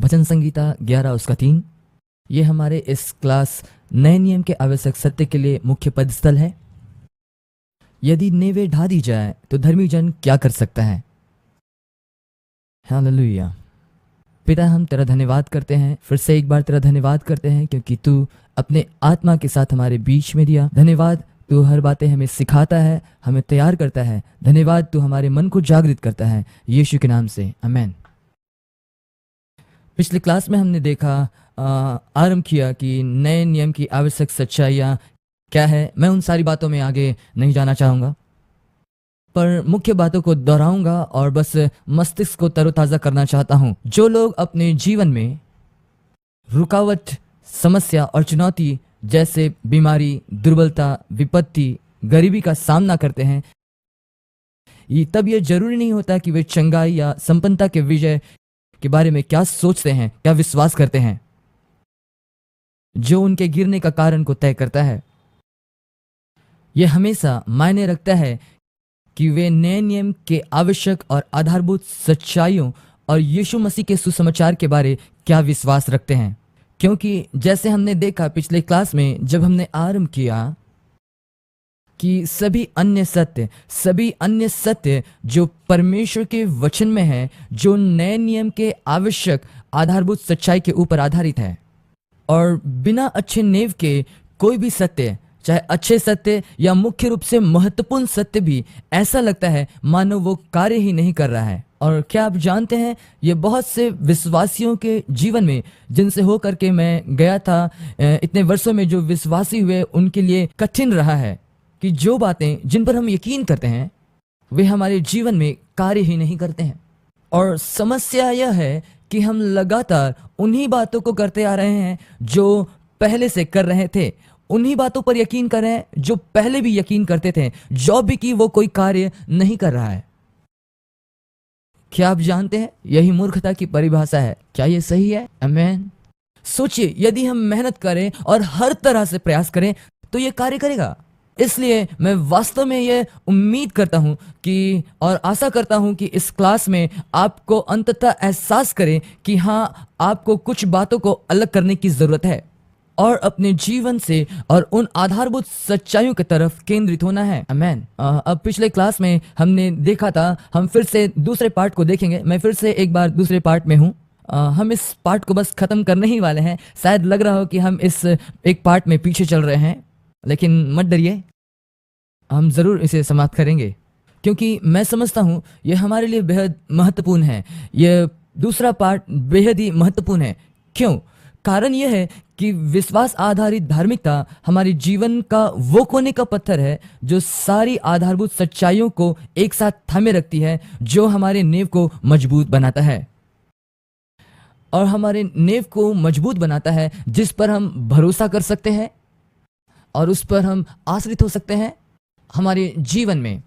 भजन संगीता 11 उसका 3। ये हमारे इस क्लास नए नियम के आवश्यक सत्य के लिए मुख्य पदस्थल है। यदि नेवे ढा दी जाए तो धर्मी जन क्या कर सकता है। हालेलुया। पिता, हम तेरा धन्यवाद करते हैं, फिर से एक बार तेरा धन्यवाद करते हैं क्योंकि तू अपने आत्मा के साथ हमारे बीच में दिया। धन्यवाद, तू हर बातें हमें सिखाता है, हमें तैयार करता है। धन्यवाद, तू हमारे मन को जागृत करता है, यीशु के नाम से आमीन। पिछले क्लास में हमने देखा, आरंभ किया कि नए नियम की आवश्यक सच्चाइयाँ क्या है। मैं उन सारी बातों में आगे नहीं जाना चाहूँगा, पर मुख्य बातों को दोहराऊंगा और बस मस्तिष्क को तरोताज़ा करना चाहता हूँ। जो लोग अपने जीवन में रुकावट, समस्या और चुनौती जैसे बीमारी, दुर्बलता, विपत्ति, गरीबी का सामना करते हैं, तब यह जरूरी नहीं होता कि वे चंगाई या संपन्नता के विजय के बारे में क्या सोचते हैं, क्या विश्वास करते हैं, जो उनके गिरने का कारण को तय करता है। यह हमेशा मायने रखता है कि वे नए नियम के आवश्यक और आधारभूत सच्चाइयों और यीशु मसीह के सुसमाचार के बारे क्या विश्वास रखते हैं। क्योंकि जैसे हमने देखा पिछले क्लास में, जब हमने आरंभ किया कि सभी अन्य सत्य जो परमेश्वर के वचन में है, जो नए नियम के आवश्यक आधारभूत सच्चाई के ऊपर आधारित है, और बिना अच्छे नेव के कोई भी सत्य, चाहे अच्छे सत्य या मुख्य रूप से महत्वपूर्ण सत्य भी, ऐसा लगता है मानो वो कार्य ही नहीं कर रहा है। और क्या आप जानते हैं, ये बहुत से विश्वासियों के जीवन में, जिनसे होकर के मैं गया था, इतने वर्षों में जो विश्वासी हुए, उनके लिए कठिन रहा है कि जो बातें जिन पर हम यकीन करते हैं वे हमारे जीवन में कार्य ही नहीं करते हैं। और समस्या यह है कि हम लगातार उन्हीं बातों को करते आ रहे हैं जो पहले से कर रहे थे, उन्हीं बातों पर यकीन कर रहे हैं जो पहले भी यकीन करते थे, जो भी कि वो कोई कार्य नहीं कर रहा है। क्या आप जानते हैं, यही मूर्खता की परिभाषा है। क्या ये सही है? आमीन। सोचिए, यदि हम मेहनत करें और हर तरह से प्रयास करें तो ये कार्य करेगा। इसलिए मैं वास्तव में ये उम्मीद करता हूं कि, और आशा करता हूं कि इस क्लास में आपको अंततः एहसास करें कि हाँ, आपको कुछ बातों को अलग करने की जरूरत है और अपने जीवन से और उन आधारभूत सच्चाइयों की तरफ केंद्रित होना है। आमीन। अब पिछले क्लास में हमने देखा था, हम फिर से दूसरे पार्ट को देखेंगे। मैं फिर से एक बार दूसरे पार्ट में हूँ। हम इस पार्ट को बस खत्म करने ही वाले हैं। शायद लग रहा हो कि हम इस एक पार्ट में पीछे चल रहे हैं, लेकिन मत डरिए, हम जरूर इसे समाप्त करेंगे, क्योंकि मैं समझता हूँ यह हमारे लिए बेहद महत्वपूर्ण है। यह दूसरा पार्ट बेहद ही महत्वपूर्ण है। क्यों? कारण यह है कि विश्वास आधारित धार्मिकता हमारे जीवन का वो कोने का पत्थर है जो सारी आधारभूत सच्चाइयों को एक साथ थामे रखती है, जो हमारे नींव को मजबूत बनाता है, और हमारे नींव को मजबूत बनाता है जिस पर हम भरोसा कर सकते हैं और उस पर हम आश्रित हो सकते हैं हमारे जीवन में।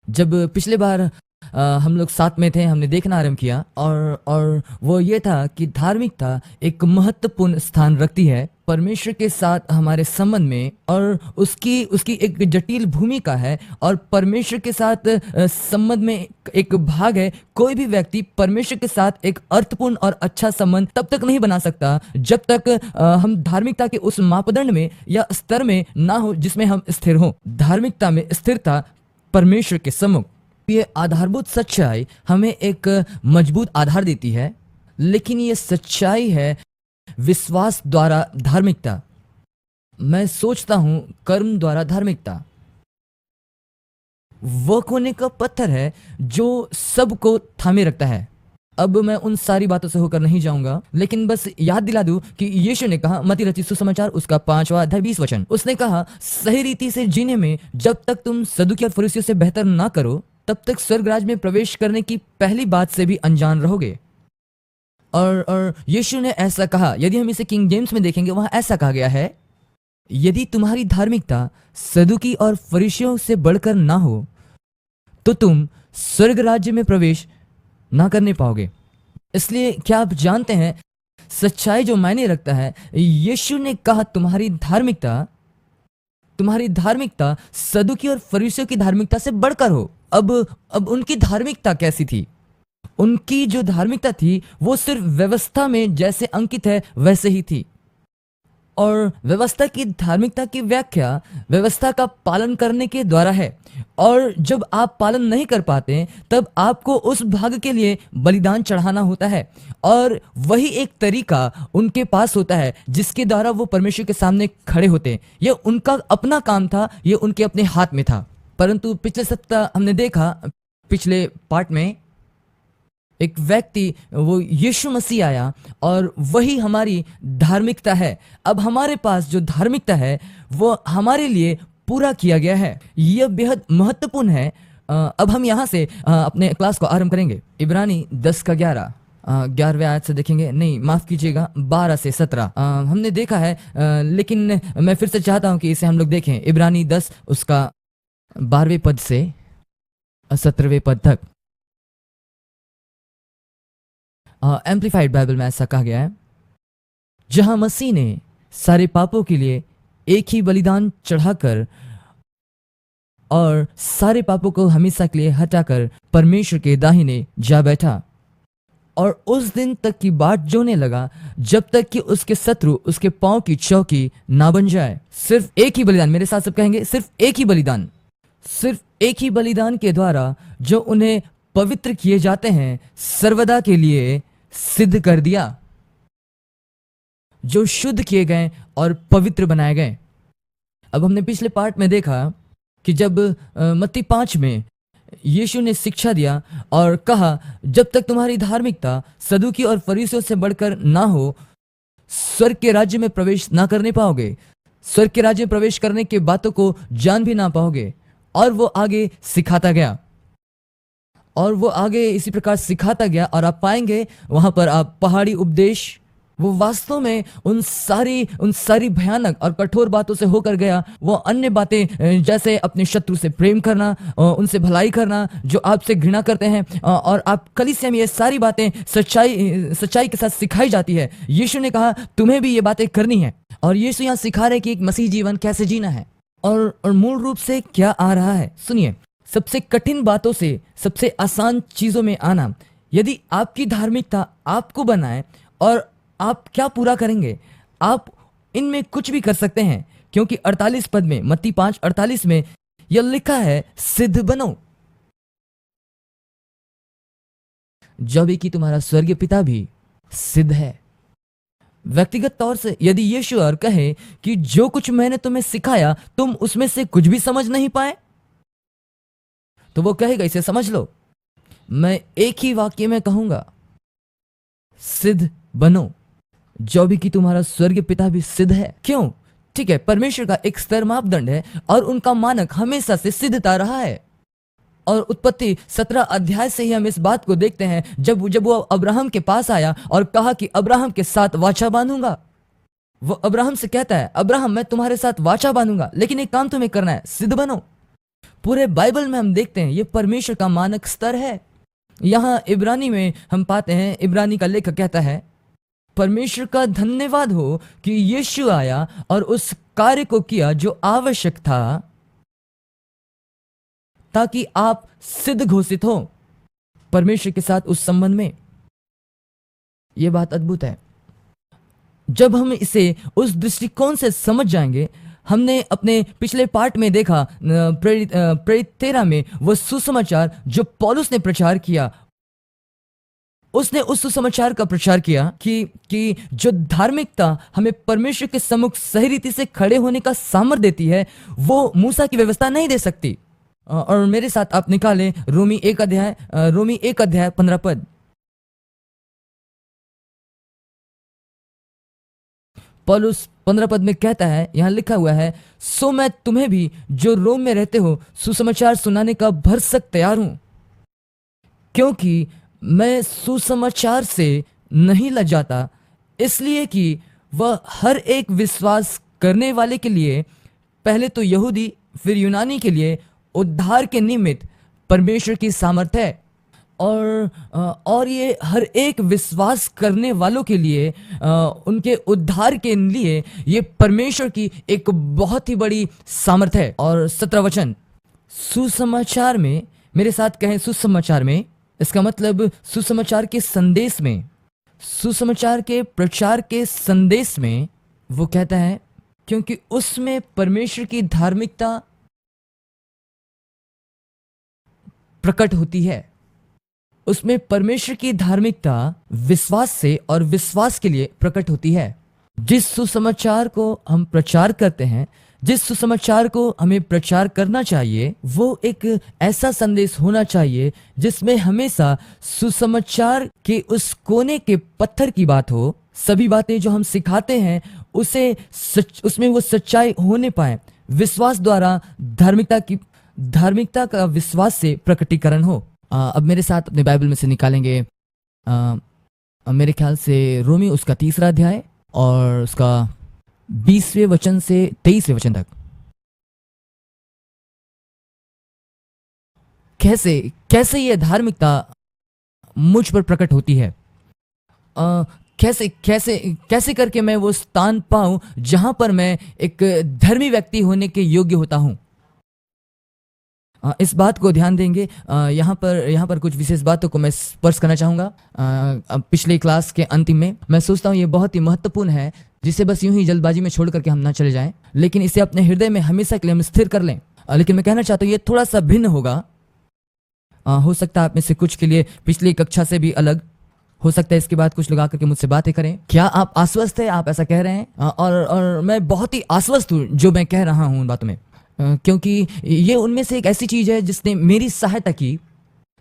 जब पिछले बार हम लोग साथ में थे, हमने देखना आरंभ किया, और वो ये था कि धार्मिकता एक महत्वपूर्ण स्थान रखती है परमेश्वर के साथ हमारे संबंध में, और उसकी एक जटिल भूमिका है, और परमेश्वर के साथ संबंध में एक भाग है। कोई भी व्यक्ति परमेश्वर के साथ एक अर्थपूर्ण और अच्छा संबंध तब तक नहीं बना सकता जब तक हम धार्मिकता के उस मापदंड में या स्तर में ना हो जिसमें हम स्थिर हो। धार्मिकता में स्थिरता परमेश्वर के सम्मुख, ये आधारभूत सच्चाई हमें एक मजबूत आधार देती है, लेकिन ये सच्चाई है विश्वास द्वारा धार्मिकता। मैं सोचता हूं कर्म द्वारा धार्मिकता वो कोने का पत्थर है जो सबको थामे रखता है। अब मैं उन सारी बातों से होकर नहीं जाऊंगा, लेकिन बस याद दिला दूं कि यीशु ने कहा, मत्ती रचित सुसमाचार उसका 5वां अध्याय 20 वचन, उसने कहा, सही रीति से जीने में जब तक तुम सदुकी और फरीसियों से बेहतर ना करो, तब तक स्वर्गराज में प्रवेश करने की पहली बात से भी अनजान रहोगे। और यीशु ने ऐसा कहा। यदि हम इसे किंग जेम्स में देखेंगे, वहां ऐसा कहा गया है, यदि तुम्हारी धार्मिकता सदुकी और फरीसियों से बढ़कर ना हो तो तुम स्वर्ग राज्य में प्रवेश ना करने पाओगे। इसलिए क्या आप जानते हैं, सच्चाई जो मायने रखता है, यीशु ने कहा तुम्हारी धार्मिकता सदुकी और फरीसियों की धार्मिकता से बढ़कर हो। अब उनकी धार्मिकता कैसी थी? उनकी जो धार्मिकता थी वो सिर्फ व्यवस्था में जैसे अंकित है वैसे ही थी। और व्यवस्था की धार्मिकता की व्याख्या व्यवस्था का पालन करने के द्वारा है। और जब आप पालन नहीं कर पाते तब आपको उस भाग के लिए बलिदान चढ़ाना होता है। और वही एक तरीका उनके पास होता है जिसके द्वारा वो परमेश्वर के सामने खड़े होते। ये उनका अपना काम था, ये उनके अपने हाथ में था। परंतु पिछले सप्ताह हमने देखा, पिछले पार्ट में, एक व्यक्ति वो यीशु मसीह आया और वही हमारी धार्मिकता है। अब हमारे पास जो धार्मिकता है वो हमारे लिए पूरा किया गया है। यह बेहद महत्वपूर्ण है। अब हम यहाँ से अपने क्लास को आरंभ करेंगे। इब्रानी 10 का 11वें आयत से देखेंगे। नहीं, माफ कीजिएगा, 12 से 17 हमने देखा है, लेकिन मैं फिर से चाहता हूँ कि इसे हम लोग देखें। इब्रानी 10 उसका 12वें पद से 17वें पद तक। एम्प्लीफाइड बाइबल में ऐसा कहा गया है, जहां मसीह ने सारे पापों के लिए एक ही बलिदान चढ़ाकर और सारे पापों को हमेशा के लिए हटाकर परमेश्वर के दाहिने जा बैठा और उस दिन तक की बाट जोने लगा जब तक कि उसके शत्रु उसके पांव की चौकी ना बन जाए। सिर्फ एक ही बलिदान, मेरे साथ सब कहेंगे, सिर्फ एक ही बलिदान, सिर्फ एक ही बलिदान के द्वारा जो उन्हें पवित्र किए जाते हैं सर्वदा के लिए सिद्ध कर दिया, जो शुद्ध किए गए और पवित्र बनाए गए। अब हमने पिछले पार्ट में देखा कि जब मत्ती 5 में यीशु ने शिक्षा दिया और कहा, जब तक तुम्हारी धार्मिकता सदूकी और फरीसियों से बढ़कर ना हो, स्वर्ग के राज्य में प्रवेश ना करने पाओगे। स्वर्ग के राज्य में प्रवेश करने के बातों को जान भी ना पाओगे। और वो आगे सिखाता गया और वो आगे इसी प्रकार सिखाता गया और आप पाएंगे वहां पर आप पहाड़ी उपदेश, वो वास्तव में उन सारी भयानक और कठोर बातों से होकर गया। वो अन्य बातें जैसे अपने शत्रु से प्रेम करना, उनसे भलाई करना, जो आपसे घृणा करते हैं, और आप कलीसिया में ये सारी बातें सच्चाई के साथ सिखाई जाती है। यीशु ने कहा तुम्हें भी ये बातें करनी है। और यीशु यहाँ सिखा रहे कि एक मसीह जीवन कैसे जीना है और मूल रूप से क्या आ रहा है। सुनिए, सबसे कठिन बातों से सबसे आसान चीजों में आना। यदि आपकी धार्मिकता आपको बनाए और आप क्या पूरा करेंगे, आप इनमें कुछ भी कर सकते हैं, क्योंकि 48 पद में, मत्ती 5:48 में यह लिखा है, सिद्ध बनो जो भी कि तुम्हारा स्वर्गीय पिता भी सिद्ध है। व्यक्तिगत तौर से यदि यीशु और कहे कि जो कुछ मैंने तुम्हें सिखाया तुम उसमें से कुछ भी समझ नहीं पाए, तो वो कहेगा इसे समझ लो। मैं एक ही वाक्य में कहूंगा, सिद्ध बनो जो भी कि तुम्हारा स्वर्गीय पिता भी सिद्ध है। क्यों? ठीक है, परमेश्वर का एक स्तर मापदंड है और उनका मानक हमेशा से सिद्धता रहा है। और उत्पत्ति 17 अध्याय से ही हम इस बात को देखते हैं, जब वो अब्राहम के पास आया और कहा कि अब्राहम के साथ वाचा बांधूंगा। वो अब्राहम से कहता है, अब्राहम मैं तुम्हारे साथ वाचा बांधूंगा, लेकिन एक काम तुम्हें करना है, सिद्ध बनो। पूरे बाइबल में हम देखते हैं ये परमेश्वर का मानक स्तर है। यहां इब्रानी में हम पाते हैं, इब्रानी का लेखक कहता है, परमेश्वर का धन्यवाद हो कि यीशु आया और उस कार्य को किया जो आवश्यक था ताकि आप सिद्ध घोषित हो परमेश्वर के साथ उस संबंध में। यह बात अद्भुत है। जब हम इसे उस दृष्टिकोण से समझ जाएंगे, हमने अपने पिछले पार्ट में देखा, प्रेरित 13 में, वो सुसमाचार जो पौलुस ने प्रचार किया, उसने उस सुसमाचार का प्रचार किया कि जो धार्मिकता हमें परमेश्वर के सम्मुख सही रीति से खड़े होने का सामर्थ्य देती है, वो मूसा की व्यवस्था नहीं दे सकती। और मेरे साथ आप निकालें रोमी 1 अध्याय 15 पद। पौलुस 15 पद में कहता है, यहां लिखा हुआ है, सो मैं तुम्हें भी जो रोम में रहते हो सुसमाचार सुनाने का भरसक तैयार हूं, क्योंकि मैं सुसमाचार से नहीं लजाता, इसलिए कि वह हर एक विश्वास करने वाले के लिए, पहले तो यहूदी फिर यूनानी के लिए उद्धार के निमित्त परमेश्वर की सामर्थ है। और ये हर एक विश्वास करने वालों के लिए, उनके उद्धार के लिए ये परमेश्वर की एक बहुत ही बड़ी सामर्थ है। और 17 वचन, सुसमाचार में, मेरे साथ कहें सुसमाचार में, इसका मतलब सुसमाचार के संदेश में, सुसमाचार के प्रचार के संदेश में वो कहता है क्योंकि उसमें परमेश्वर की धार्मिकता प्रकट होती है। उसमें परमेश्वर की धार्मिकता विश्वास से और विश्वास के लिए प्रकट होती है। जिस सुसमाचार को हम प्रचार करते हैं, जिस सुसमाचार को हमें प्रचार करना चाहिए, वो एक ऐसा संदेश होना चाहिए जिसमें हमेशा सुसमाचार के उस कोने के पत्थर की बात हो। सभी बातें जो हम सिखाते हैं उसमें वो सच्चाई होने पाए, विश्वास द्वारा धार्मिकता का विश्वास से प्रकटीकरण हो। अब मेरे साथ अपने बाइबल में से निकालेंगे मेरे ख्याल से रोमी उसका 3रा अध्याय और उसका 20वें वचन से 23वें वचन तक। कैसे कैसे ये धार्मिकता मुझ पर प्रकट होती है, कैसे कैसे कैसे करके मैं वो स्थान पाऊं जहां पर मैं एक धर्मी व्यक्ति होने के योग्य होता हूं। इस बात को ध्यान देंगे। यहाँ पर कुछ विशेष बातों को मैं स्पर्श करना चाहूँगा। पिछले क्लास के अंतिम में मैं सोचता हूँ ये बहुत ही महत्वपूर्ण है, जिसे बस यूं ही जल्दबाजी में छोड़ करके हम ना चले जाएं, लेकिन इसे अपने हृदय में हमेशा के लिए हम स्थिर कर लें। लेकिन मैं कहना चाहता हूँ ये थोड़ा सा भिन्न होगा। हो सकता है आप में से कुछ के लिए पिछली कक्षा से भी अलग हो सकता है। इसके बाद कुछ लोग आकर के मुझसे बातें करें, क्या आप आश्वस्त है? आप ऐसा कह रहे हैं? और मैं बहुत ही आश्वस्त हूँ जो मैं कह रहा हूँ उन बातों में, क्योंकि ये उनमें से एक ऐसी चीज़ है जिसने मेरी सहायता की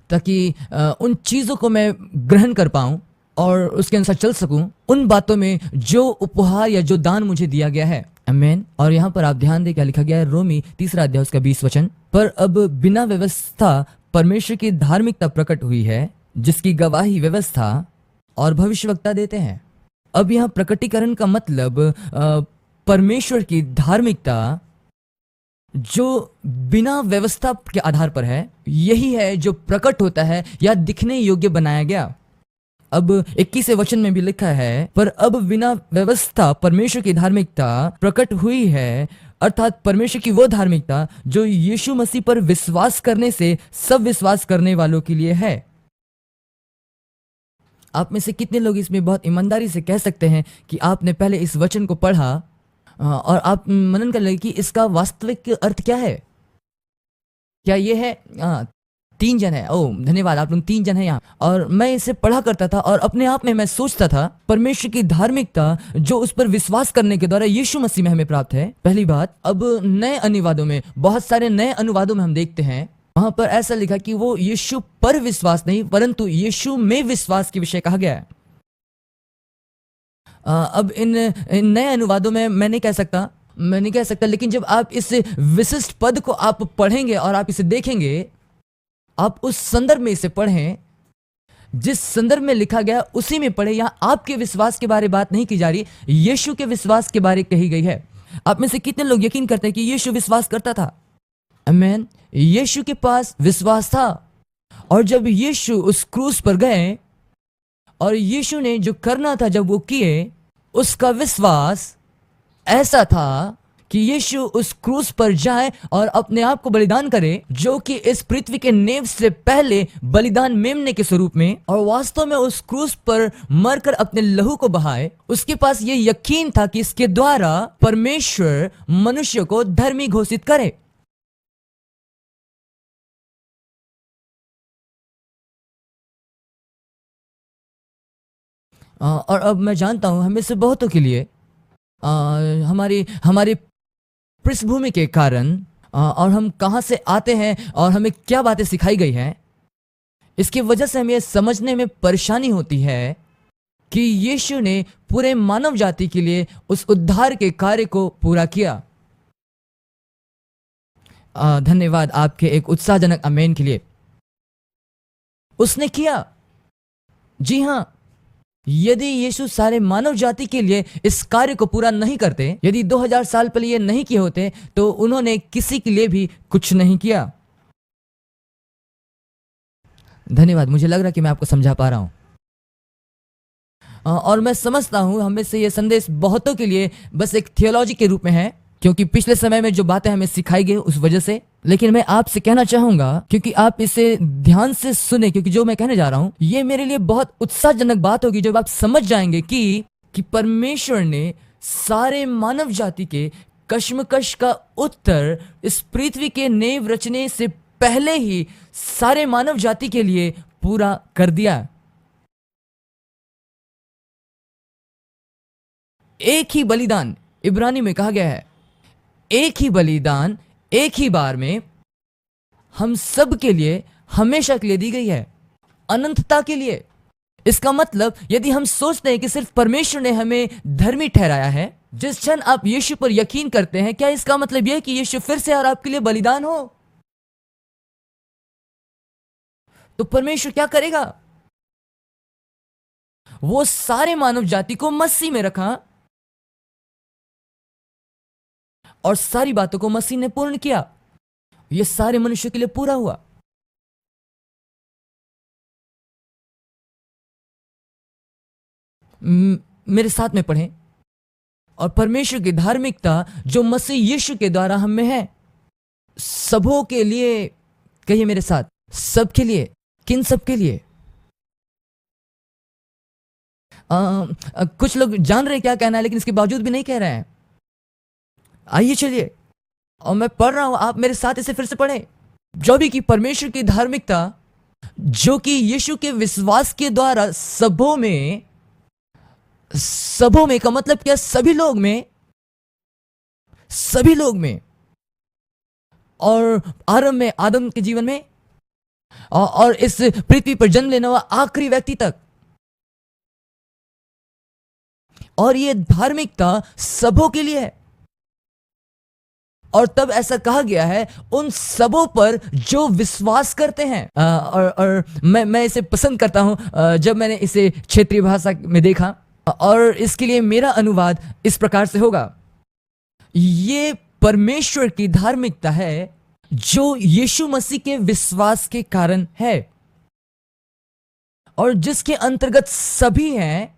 ताकि उन चीज़ों को मैं ग्रहण कर पाऊँ और उसके अनुसार चल सकूँ, उन बातों में जो उपहार या जो दान मुझे दिया गया है। आमीन। और यहाँ पर आप ध्यान दें क्या लिखा गया है, रोमी 3रा अध्याय उसका 20 वचन। पर अब बिना व्यवस्था परमेश्वर की धार्मिकता प्रकट हुई है, जिसकी गवाही व्यवस्था और भविष्यवक्ता देते हैं। अब यहाँ प्रकटीकरण का मतलब परमेश्वर की धार्मिकता जो बिना व्यवस्था के आधार पर है, यही है जो प्रकट होता है या दिखने योग्य बनाया गया। अब 21वें वचन में भी लिखा है, पर अब बिना व्यवस्था परमेश्वर की धार्मिकता प्रकट हुई है, अर्थात परमेश्वर की वो धार्मिकता जो यीशु मसीह पर विश्वास करने से सब विश्वास करने वालों के लिए है। आप में से कितने लोग इसमें बहुत ईमानदारी से कह सकते हैं कि आपने पहले इस वचन को पढ़ा और आप मनन कर लगे कि इसका वास्तविक अर्थ क्या है? क्या ये है 3 जन है? ओह धन्यवाद, आप लोग 3 जन हैं यहाँ। और मैं इसे पढ़ा करता था और अपने आप में मैं सोचता था परमेश्वर की धार्मिकता जो उस पर विश्वास करने के द्वारा यीशु मसीह में हमें प्राप्त है। पहली बात, अब नए अनुवादों में, बहुत सारे नए अनुवादों में हम देखते हैं वहां पर ऐसा लिखा कि वो यीशु पर विश्वास नहीं परंतु यीशु में विश्वास के विषय कहा गया है। अब इन नए अनुवादों में मैं नहीं कह सकता, लेकिन जब आप इस विशिष्ट पद को आप पढ़ेंगे और आप इसे देखेंगे, आप उस संदर्भ में इसे पढ़ें, जिस संदर्भ में लिखा गया उसी में पढ़े। यहाँ आपके विश्वास के बारे बात नहीं की जा रही, यीशु के विश्वास के बारे कही गई है। आप में से कितने लोग यकीन करते हैं कि यीशु विश्वास करता था? आमीन। यीशु के पास विश्वास था, और जब यीशु उस क्रूस पर गए और यीशु ने जो करना था जब वो किए, उसका विश्वास ऐसा था कि यीशु उस क्रूस पर जाए और अपने आप को बलिदान करे, जो कि इस पृथ्वी के नेव से पहले बलिदान मेमने के स्वरूप में, और वास्तव में उस क्रूस पर मरकर अपने लहू को बहाए। उसके पास ये यकीन था कि इसके द्वारा परमेश्वर मनुष्य को धर्मी घोषित करे। और अब मैं जानता हूं हमें से बहुतों के लिए हमारी पृष्ठभूमि के कारण और हम कहां से आते हैं और हमें क्या बातें सिखाई गई हैं, इसकी वजह से हमें समझने में परेशानी होती है कि यीशु ने पूरे मानव जाति के लिए उस उद्धार के कार्य को पूरा किया। धन्यवाद आपके एक उत्साहजनक आमीन के लिए। उसने किया। जी हां, यदि यीशु सारे मानव जाति के लिए इस कार्य को पूरा नहीं करते, यदि 2000 साल पहले ये नहीं किए होते, तो उन्होंने किसी के लिए भी कुछ नहीं किया। धन्यवाद, मुझे लग रहा है कि मैं आपको समझा पा रहा हूं। और मैं समझता हूं हमें से ये संदेश बहुतों के लिए बस एक थियोलॉजी के रूप में है, क्योंकि पिछले समय में जो बातें हमें सिखाई गई उस वजह से लेकिन मैं आपसे कहना चाहूंगा, क्योंकि आप इसे ध्यान से सुने, क्योंकि जो मैं कहने जा रहा हूं ये मेरे लिए बहुत उत्साहजनक बात होगी जब आप समझ जाएंगे कि परमेश्वर ने सारे मानव जाति के कश्मकश का उत्तर इस पृथ्वी के नेव रचने से पहले ही सारे मानव जाति के लिए पूरा कर दिया। एक ही बलिदान, इब्रानी में कहा गया है, एक ही बलिदान एक ही बार में हम सब के लिए हमेशा के लिए दी गई है, अनंतता के लिए। इसका मतलब यदि हम सोचते हैं कि सिर्फ परमेश्वर ने हमें धर्मी ठहराया है, जिस क्षण आप यीशु पर यकीन करते हैं, क्या इसका मतलब यह है कि यीशु फिर से और आपके लिए बलिदान हो? तो परमेश्वर क्या करेगा? वो सारे मानव जाति को मसीह में रखा और सारी बातों को मसीह ने पूर्ण किया। ये सारे मनुष्यों के लिए पूरा हुआ। मेरे साथ में पढ़ें। और परमेश्वर की धार्मिकता जो मसीह यीशु के द्वारा हम में है, सबों के लिए, कहिए मेरे साथ, सबके लिए। किन सबके लिए? कुछ लोग जान रहे क्या कहना है, लेकिन इसके बावजूद भी नहीं कह रहे हैं। आइए चलिए, और मैं पढ़ रहा हूं, आप मेरे साथ इसे फिर से पढ़ें। जो भी कि परमेश्वर की धार्मिकता जो कि यीशु के विश्वास के द्वारा सबों में का मतलब क्या? सभी लोग में, सभी लोग में। और आरंभ में आदम के जीवन में, और इस पृथ्वी पर जन्म लेने वाला आखिरी व्यक्ति तक। और ये धार्मिकता सबों के लिए है। और तब ऐसा कहा गया है उन सबों पर जो विश्वास करते हैं। और मैं इसे पसंद करता हूं जब मैंने इसे क्षेत्रीय भाषा में देखा, और इसके लिए मेरा अनुवाद इस प्रकार से होगा। ये परमेश्वर की धार्मिकता है जो यीशु मसीह के विश्वास के कारण है, और जिसके अंतर्गत सभी हैं।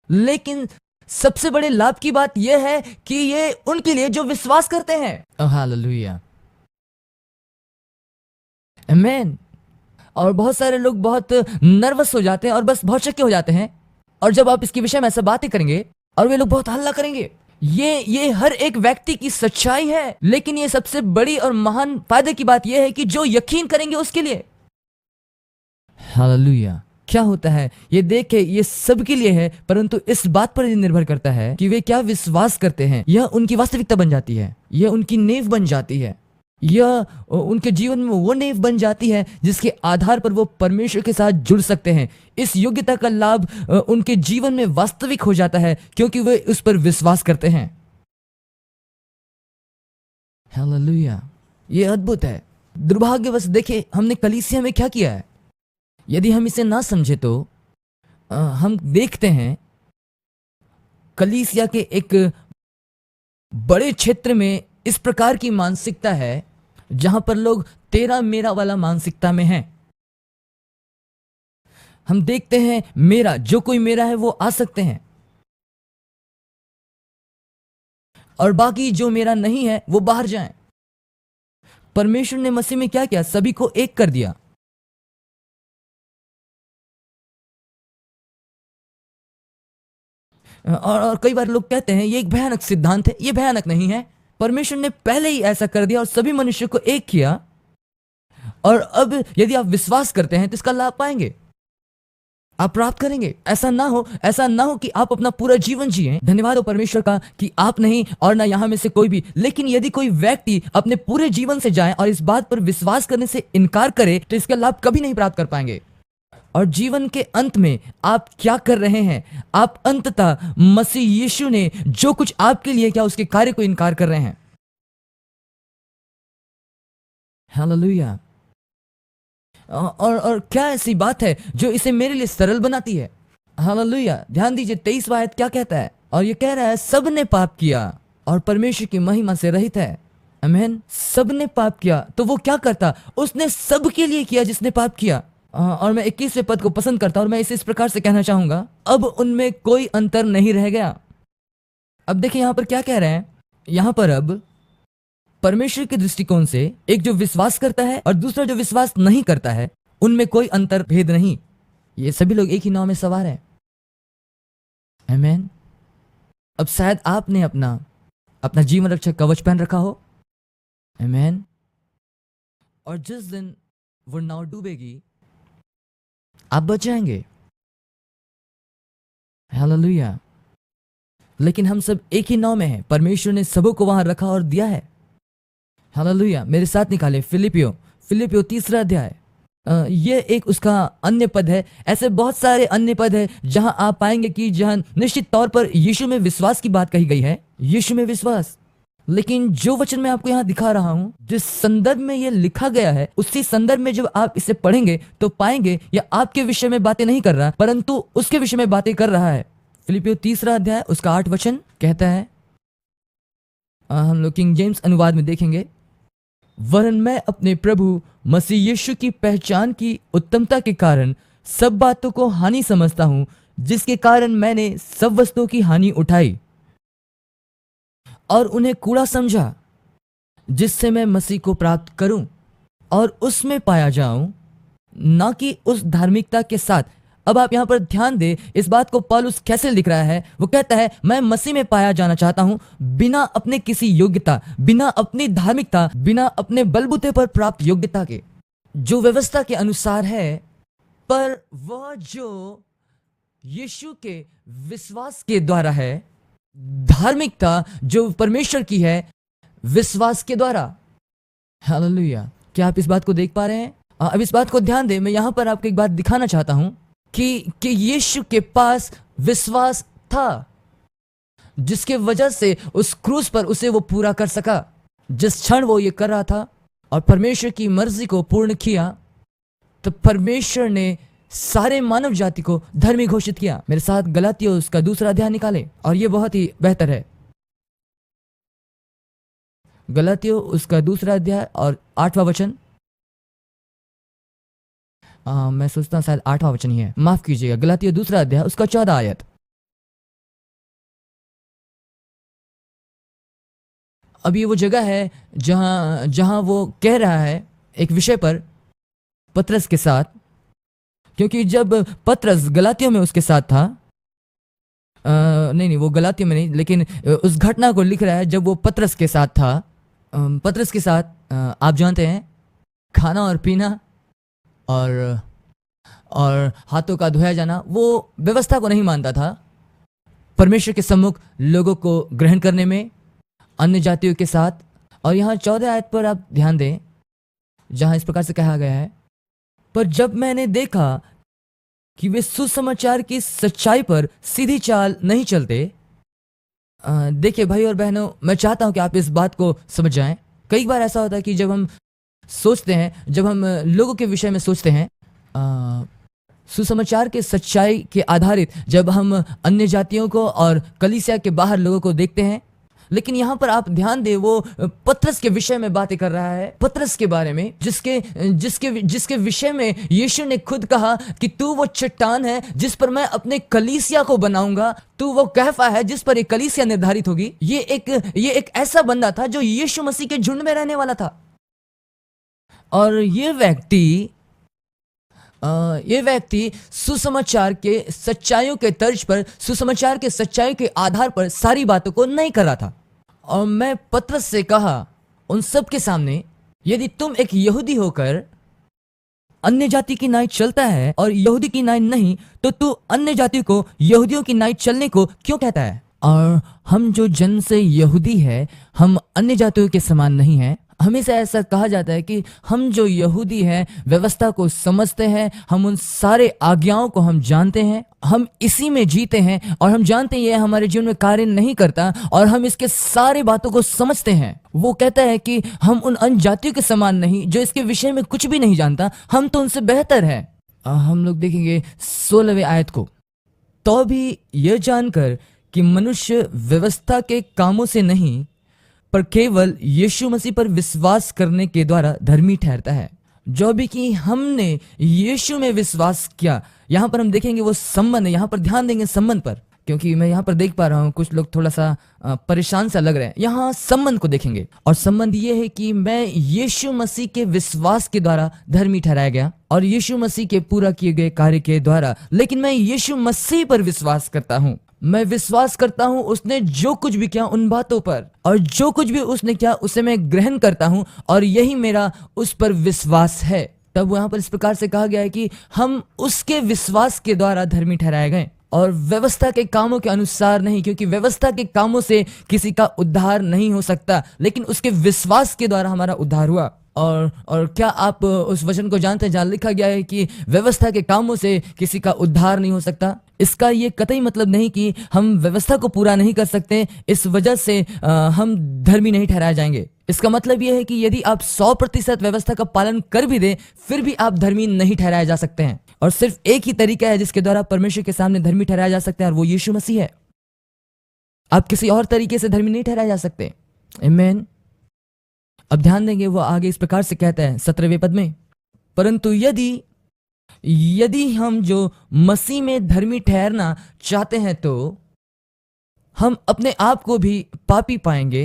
लेकिन सबसे बड़े लाभ की बात यह है कि ये उनके लिए जो विश्वास करते हैं। हालेलुया, आमीन। और बहुत सारे लोग बहुत नर्वस हो जाते हैं और बस बहुत शक्के हो जाते हैं, और जब आप इसके विषय में ऐसा बातें करेंगे और वे लोग बहुत हल्ला करेंगे। ये हर एक व्यक्ति की सच्चाई है, लेकिन ये सबसे बड़ी और महान फायदे की बात यह है कि जो यकीन करेंगे उसके लिए। हालेलुया। क्या होता है ये देख के, ये सबके लिए है, परंतु इस बात पर निर्भर करता है कि वे क्या विश्वास करते हैं। यह उनकी वास्तविकता बन जाती है, यह उनकी नींव बन जाती है, यह उनके जीवन में वो नींव बन जाती है जिसके आधार पर वो परमेश्वर के साथ जुड़ सकते हैं। इस योग्यता का लाभ उनके जीवन में वास्तविक हो जाता है क्योंकि वे उस पर विश्वास करते हैं। हालेलुया, ये अद्भुत है। दुर्भाग्यवश देखिए हमने कलीसिया में क्या किया है। यदि हम इसे ना समझे तो हम देखते हैं कलीसिया के एक बड़े क्षेत्र में इस प्रकार की मानसिकता है जहां पर लोग तेरा मेरा वाला मानसिकता में हैं। हम देखते हैं मेरा, जो कोई मेरा है वो आ सकते हैं, और बाकी जो मेरा नहीं है वो बाहर जाएं। परमेश्वर ने मसीह में क्या किया? सभी को एक कर दिया। और कई बार लोग कहते हैं ये एक भयानक सिद्धांत है। ये भयानक नहीं है, परमेश्वर ने पहले ही ऐसा कर दिया और सभी मनुष्य को एक किया। और अब यदि आप विश्वास करते हैं तो इसका लाभ पाएंगे, आप प्राप्त करेंगे। ऐसा ना हो कि आप अपना पूरा जीवन जिए। धन्यवाद हो परमेश्वर का कि आप नहीं और ना यहां में से कोई भी। लेकिन यदि कोई व्यक्ति अपने पूरे जीवन से जाए और इस बात पर विश्वास करने से इनकार करे तो इसका लाभ कभी नहीं प्राप्त कर पाएंगे। और जीवन के अंत में आप क्या कर रहे हैं? आप अंततः मसीह यीशु ने जो कुछ आपके लिए किया उसके कार्य को इनकार कर रहे हैं। हालेलुया। और क्या ऐसी बात है जो इसे मेरे लिए सरल बनाती है? हालेलुया। ध्यान दीजिए 23वां आयत क्या कहता है, और ये कह रहा है सबने पाप किया और परमेश्वर की महिमा से रहित है। आमीन। सबने पाप किया, तो वो क्या करता? उसने सबके लिए किया जिसने पाप किया। और मैं 21वें पद को पसंद करता हूं, और मैं इसे इस प्रकार से कहना चाहूंगा, अब उनमें कोई अंतर नहीं रह गया। अब देखिए यहां पर क्या कह रहे हैं, यहां पर अब परमेश्वर के दृष्टिकोण से एक जो विश्वास करता है और दूसरा जो विश्वास नहीं करता है, उनमें कोई अंतर भेद नहीं। ये सभी लोग एक ही नाव में सवार हैं। आमीन। अब शायद आपने अपना जीवन रक्षक कवच पहन रखा हो। आमीन। और जिस दिन वो नाव डूबेगी, आप बच जाएंगे। हालेलुया। लेकिन हम सब एक ही नाव में हैं। परमेश्वर ने सबों को वहां रखा और दिया है। हालेलुया। मेरे साथ निकाले फिलिपियो 3 अध्याय। ये एक उसका अन्य पद है। ऐसे बहुत सारे अन्य पद है जहां आप पाएंगे कि जहां निश्चित तौर पर यीशु में विश्वास की बात कही गई है, यीशु में विश्वास। लेकिन जो वचन मैं आपको यहाँ दिखा रहा हूं, जिस संदर्भ में ये लिखा गया है, उसी संदर्भ में जब आप इसे पढ़ेंगे तो पाएंगे या आपके विषय में बातें नहीं कर रहा, परंतु उसके विषय में बातें कर रहा है। फिलिपियो 3 अध्याय उसका 8 वचन कहता है, हम लोग किंग जेम्स अनुवाद में देखेंगे, वरन मैं अपने प्रभु मसीह यीशु की पहचान की उत्तमता के कारण सब बातों को हानि समझता हूं, जिसके कारण मैंने सब वस्तुओं की हानि उठाई और उन्हें कूड़ा समझा, जिससे मैं मसीह को प्राप्त करूं और उसमें पाया जाऊं, ना कि उस धार्मिकता के साथ। अब आप यहां पर ध्यान दें, इस बात को पौलुस कैसे लिख रहा है। वो कहता है, मैं मसीह में पाया जाना चाहता हूं, बिना अपने किसी योग्यता, बिना अपनी धार्मिकता, बिना अपने बलबूते पर प्राप्त योग्यता के, जो व्यवस्था के अनुसार है, पर वह जो यीशु के विश्वास के द्वारा है, धार्मिकता जो परमेश्वर की है विश्वास के द्वारा। हालेलुया। क्या आप इस बात को देख पा रहे हैं? अब इस बात को ध्यान दें। मैं यहां पर आपको एक बात दिखाना चाहता हूं कि यीशु के पास विश्वास था, जिसके वजह से उस क्रूस पर उसे वो पूरा कर सका। जिस क्षण वो ये कर रहा था और परमेश्वर की मर्जी को पूर्ण किया, तो परमेश्वर ने सारे मानव जाति को धर्मी घोषित किया। मेरे साथ गलातियों उसका 2 अध्याय निकाले, और ये बहुत ही बेहतर है। गलातियों उसका 2 अध्याय और 8वां वचन। मैं सोचता हूं शायद 8वां वचन ही है, माफ कीजिएगा। गलातियों 2 अध्याय उसका 14 आयत। अब ये वो जगह है जहां वो कह रहा है एक विषय पर पतरस के साथ, क्योंकि जब पतरस गलातियों में उसके साथ था, नहीं वो गलातियों में नहीं, लेकिन उस घटना को लिख रहा है जब वो पतरस के साथ था। पतरस के साथ आप जानते हैं, खाना और पीना और हाथों का धोया जाना, वो व्यवस्था को नहीं मानता था। परमेश्वर के सम्मुख लोगों को ग्रहण करने में अन्य जातियों के साथ। और यहाँ 14 आयत पर आप ध्यान दें, जहां इस प्रकार से कहा गया है, पर जब मैंने देखा कि वे सुसमाचार की सच्चाई पर सीधी चाल नहीं चलते। देखिए भाई और बहनों, मैं चाहता हूं कि आप इस बात को समझ जाएं। कई बार ऐसा होता है कि जब हम सोचते हैं, जब हम लोगों के विषय में सोचते हैं, सुसमाचार के सच्चाई के आधारित जब हम अन्य जातियों को और कलीसिया के बाहर लोगों को देखते हैं, लेकिन यहां पर आप ध्यान दें, वो पतरस के विषय में बातें कर रहा है, पतरस के बारे में, जिसके विषय में यीशु ने खुद कहा कि तू वो चट्टान है जिस पर मैं अपने कलीसिया को बनाऊंगा, तू वो कहफा है जिस पर एक कलीसिया निर्धारित होगी। ये एक ऐसा बंदा था जो यीशु मसीह के झुंड में रहने वाला था, और ये व्यक्ति सुसमाचार के सच्चाइयों के तर्ज पर, सुसमाचार के सच्चाइयों के आधार पर सारी बातों को नहीं कर रहा था। और मैं पतरस से कहा उन सब के सामने, यदि तुम एक यहूदी होकर अन्य जाति की नाई चलता है और यहूदी की नाई नहीं, तो तू अन्य जाति को यहूदियों की नाई चलने को क्यों कहता है? और हम जो जन्म से यहूदी है, हम अन्य जातियों के समान नहीं है। हमेशा ऐसा कहा जाता है कि हम जो यहूदी हैं व्यवस्था को समझते हैं, हम उन सारे आज्ञाओं को हम जानते हैं, हम इसी में जीते हैं, और हम जानते हैं ये हमारे जीवन में कार्य नहीं करता, और हम इसके सारे बातों को समझते हैं। वो कहता है कि हम उन अन्य जातियों के समान नहीं, जो इसके विषय में कुछ भी नहीं जानता, हम तो उनसे बेहतर है। हम लोग देखेंगे 16वें आयत को। तो भी यह जानकर कि मनुष्य व्यवस्था के कामों से नहीं, पर केवल यीशु मसीह पर विश्वास करने के द्वारा धर्मी ठहरता है। जो भी कि हमने यीशु में विश्वास किया, यहां पर हम देखेंगे वो संबंध है। यहां पर ध्यान देंगे संबंध पर। क्योंकि मैं यहाँ पर देख पा रहा हूँ कुछ लोग थोड़ा सा परेशान सा लग रहे हैं। यहाँ संबंध को देखेंगे और संबंध ये है कि मैं यीशु मसीह के विश्वास के द्वारा धर्मी ठहराया गया और यीशु मसीह के पूरा किए गए कार्य के द्वारा, लेकिन मैं यीशु मसीह पर विश्वास करता हूँ। मैं विश्वास करता हूँ उसने जो कुछ भी किया उन बातों पर, और जो कुछ भी उसने किया उसे मैं ग्रहण करता हूँ और यही मेरा उस पर विश्वास है। तब वहां पर इस प्रकार से कहा गया है कि हम उसके विश्वास के द्वारा धर्मी ठहराए गए और व्यवस्था के कामों के अनुसार नहीं, क्योंकि व्यवस्था के कामों से किसी का उद्धार नहीं हो सकता, लेकिन उसके विश्वास के द्वारा हमारा उद्धार हुआ। और क्या आप उस वचन को जानते हैं जहां लिखा गया है कि व्यवस्था के कामों से किसी का उद्धार नहीं हो सकता? इसका ये कतई मतलब नहीं कि हम व्यवस्था को पूरा नहीं कर सकते, इस वजह से हम धर्मी नहीं ठहराए जाएंगे। इसका मतलब यह है कि यदि आप 100% व्यवस्था का पालन कर भी दें, फिर भी आप धर्मी नहीं ठहराए जा सकते हैं। और सिर्फ एक ही तरीका है जिसके द्वारा परमेश्वर के सामने धर्मी ठहराया जा सकता है, और वो यीशु मसीह है। आप किसी और तरीके से धर्मी नहीं ठहराए जा सकते। आमीन। अब ध्यान देंगे, वो आगे इस प्रकार से कहता है 17वें पद में, परंतु यदि हम जो मसीह में धर्मी ठहरना चाहते हैं तो हम अपने आप को भी पापी पाएंगे।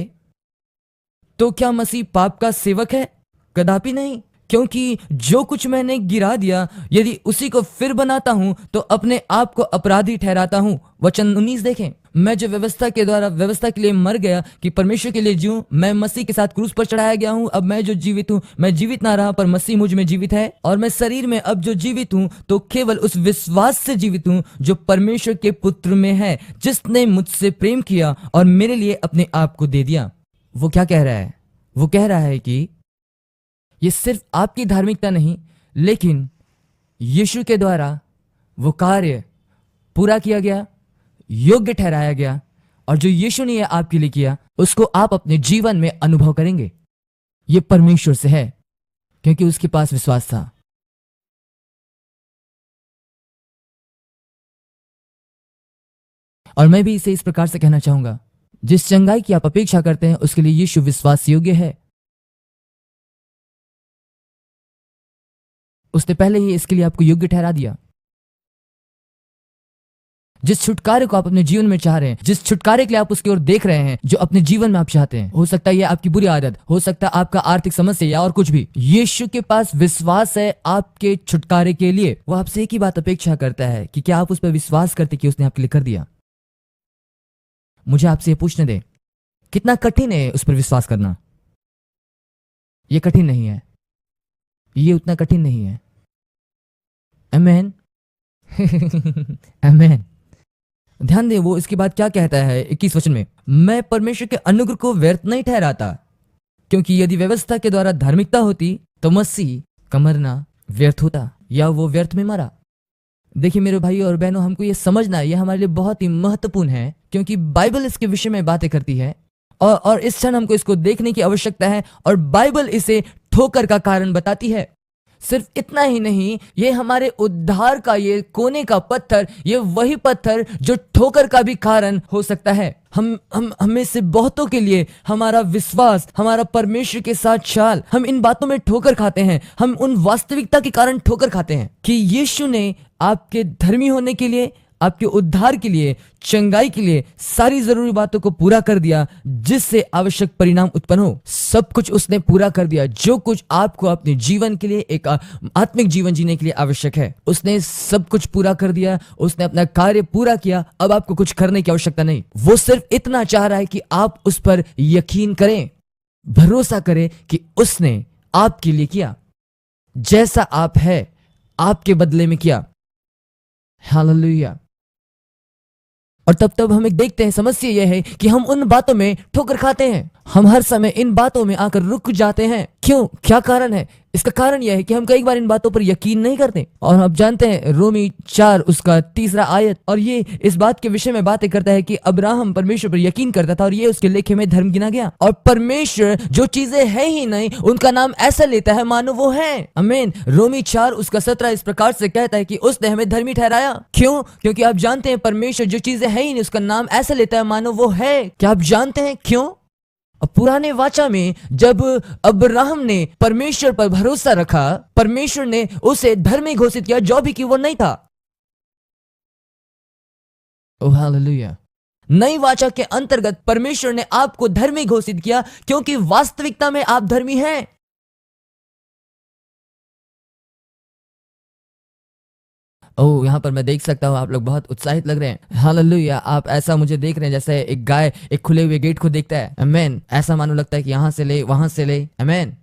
तो क्या मसीह पाप का सेवक है? कदापि नहीं, क्योंकि जो कुछ मैंने गिरा दिया यदि उसी को फिर बनाता हूं तो अपने आप को अपराधी ठहराता हूं। वचन 19 देखें, मैं जो व्यवस्था के द्वारा व्यवस्था के लिए मर गया कि परमेश्वर के लिए जीऊं, मैं मसीह के साथ क्रूस पर चढ़ाया गया हूं। अब मैं जो जीवित हूं, मैं जीवित ना रहा पर मसीह मुझ में जीवित है, और मैं शरीर में अब जो जीवित हूं तो केवल उस विश्वास से जीवित हूं जो परमेश्वर के पुत्र में है, जिसने मुझसे प्रेम किया और मेरे लिए अपने आप को दे दिया। वो क्या कह रहा है? वो कह रहा है कि ये सिर्फ आपकी धार्मिकता नहीं, लेकिन यीशु के द्वारा वो कार्य पूरा किया गया, योग्य ठहराया गया, और जो यीशु ने आपके लिए किया उसको आप अपने जीवन में अनुभव करेंगे। ये परमेश्वर से है क्योंकि उसके पास विश्वास था। और मैं भी इसे इस प्रकार से कहना चाहूंगा, जिस चंगाई की आप अपेक्षा करते हैं उसके लिए यीशु विश्वास योग्य है। उसने पहले ही इसके लिए आपको योग्य ठहरा दिया। जिस छुटकारे को आप अपने जीवन में चाह रहे हैं, जिस छुटकारे के लिए आप उसकी ओर देख रहे हैं, जो अपने जीवन में आप चाहते हैं, हो सकता है ये आपकी बुरी आदत, हो सकता है आपका आर्थिक समस्या या और कुछ भी, यीशु के पास विश्वास है आपके छुटकारे के लिए। वो आपसे एक ही बात अपेक्षा करता है कि क्या आप उस पर विश्वास करते कि उसने आपके लिए कर दिया। मुझे आपसे ये पूछने दें, कितना कठिन है उस पर विश्वास करना? ये कठिन नहीं है, ये उतना कठिन नहीं है। आमीन। आमीन। ध्यान दें, वो इसके बाद क्या कहता है 21 वचन में, मैं परमेश्वर के अनुग्रह को व्यर्थ नहीं ठहराता, क्योंकि यदि व्यवस्था के द्वारा धार्मिकता होती तो मसीह का मरना व्यर्थ होता या वो व्यर्थ में मरा। देखिए मेरे भाइयों और बहनों, हमको ये समझना ये हमारे लिए बहुत ही महत्वपूर्ण है, क्योंकि बाइबल इसके विषय में बातें करती है और इस क्षण हमको इसको देखने की आवश्यकता है, और बाइबल इसे ठोकर का कारण बताती है। सिर्फ इतना ही नहीं, ये हमारे उद्धार का ये कोने का पत्थर, ये वही पत्थर जो ठोकर का भी कारण हो सकता है। हमें से बहुतों के लिए हमारा विश्वास, हमारा परमेश्वर के साथ चाल, हम इन बातों में ठोकर खाते हैं। हम उन वास्तविकता के कारण ठोकर खाते हैं कि यीशु ने आपके धर्मी होने के लिए, आपके उद्धार के लिए, चंगाई के लिए सारी जरूरी बातों को पूरा कर दिया, जिससे आवश्यक परिणाम उत्पन्न हो। सब कुछ उसने पूरा कर दिया, जो कुछ आपको अपने जीवन के लिए, एक आत्मिक जीवन जीने के लिए आवश्यक है, उसने सब कुछ पूरा कर दिया। उसने अपना कार्य पूरा किया। अब आपको कुछ करने की आवश्यकता नहीं। वो सिर्फ इतना चाह रहा है कि आप उस पर यकीन करें, भरोसा करें कि उसने आपके लिए किया, जैसा आप है आपके बदले में किया। हालेलुया। और तब हम एक देखते हैं, समस्या यह है कि हम उन बातों में ठोकर खाते हैं। हम हर समय इन बातों में आकर रुक जाते हैं। क्यों? क्या कारण है? इसका कारण यह है कि हम कई बार इन बातों पर यकीन नहीं करते। और आप जानते हैं रोमी 4 उसका 3 आयत, और ये इस बात के विषय में बातें करता है कि अब्राहम परमेश्वर पर यकीन करता था और ये उसके लेखे में धर्म गिना गया। और परमेश्वर जो चीजें है ही नहीं उनका नाम ऐसा लेता है मानो वो है। आमीन। रोमी 4 उसका 17 इस प्रकार से कहता है कि उसने हमें धर्मी ठहराया। क्यों? क्योंकि आप जानते हैं परमेश्वर जो चीजें है ही नहीं उसका नाम ऐसा लेता है मानो वो है। क्या आप जानते हैं क्यों? पुराने वाचा में जब अब्राहम ने परमेश्वर पर भरोसा रखा, परमेश्वर ने उसे धर्मी घोषित किया, जो भी कि वो नहीं था। Oh hallelujah. नई वाचा के अंतर्गत परमेश्वर ने आपको धर्मी घोषित किया क्योंकि वास्तविकता में आप धर्मी हैं। ओह, यहाँ पर मैं देख सकता हूँ आप लोग बहुत उत्साहित लग रहे हैं। हालेलुया। आप ऐसा मुझे देख रहे हैं जैसे एक गाय एक खुले हुए गेट को देखता है। आमेन। ऐसा मानो लगता है कि यहाँ से ले वहां से ले। आमेन।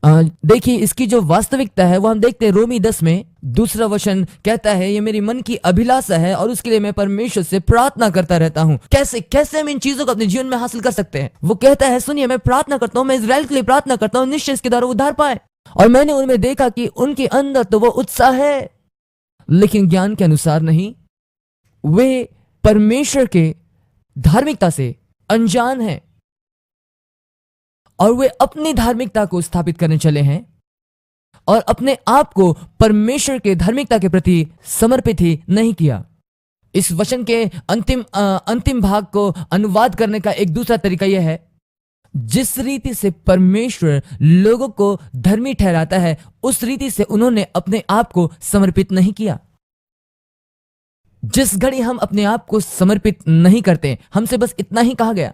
देखिए इसकी जो वास्तविकता है वो हम देखते हैं रोमी 10 में दूसरा वचन कहता है, ये मेरी मन की अभिलाषा है और उसके लिए मैं परमेश्वर से प्रार्थना करता रहता हूँ। कैसे कैसे हम इन चीजों को अपने जीवन में हासिल कर सकते हैं? वो कहता है, सुनिए, मैं प्रार्थना करता हूँ, मैं इजराइल के लिए प्रार्थना करता हूँ, निश्चय इसके द्वारा उद्धार पाए। और मैंने उनमें देखा कि उनके अंदर तो वो उत्साह है लेकिन ज्ञान के अनुसार नहीं। वे परमेश्वर के धार्मिकता से अनजान हैं और वे अपनी धार्मिकता को स्थापित करने चले हैं और अपने आप को परमेश्वर के धार्मिकता के प्रति समर्पित ही नहीं किया। इस वचन के अंतिम भाग को अनुवाद करने का एक दूसरा तरीका यह है, जिस रीति से परमेश्वर लोगों को धर्मी ठहराता है उस रीति से उन्होंने अपने आप को समर्पित नहीं किया। जिस घड़ी हम अपने आप को समर्पित नहीं करते, हमसे बस इतना ही कहा गया,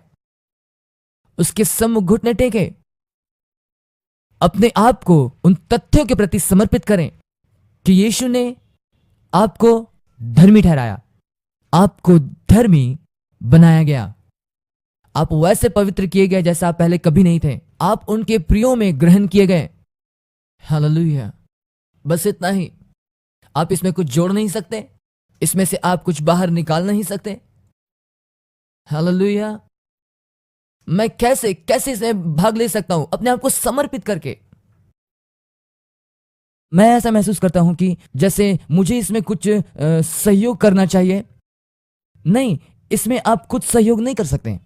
उसके सम्मुख घुटने टेके अपने आप को उन तथ्यों के प्रति समर्पित करें कि यीशु ने आपको धर्मी ठहराया, आपको धर्मी बनाया गया, आप वैसे पवित्र किए गए जैसा आप पहले कभी नहीं थे, आप उनके प्रियों में ग्रहण किए गए। हालेलुया। बस इतना ही। आप इसमें कुछ जोड़ नहीं सकते, इसमें से आप कुछ बाहर निकाल नहीं सकते। हालेलुया। मैं कैसे कैसे इसमें भाग ले सकता हूं? अपने आप को समर्पित करके। मैं ऐसा महसूस करता हूं कि जैसे मुझे इसमें कुछ सहयोग करना चाहिए। नहीं, इसमें आप कुछ सहयोग नहीं कर सकते,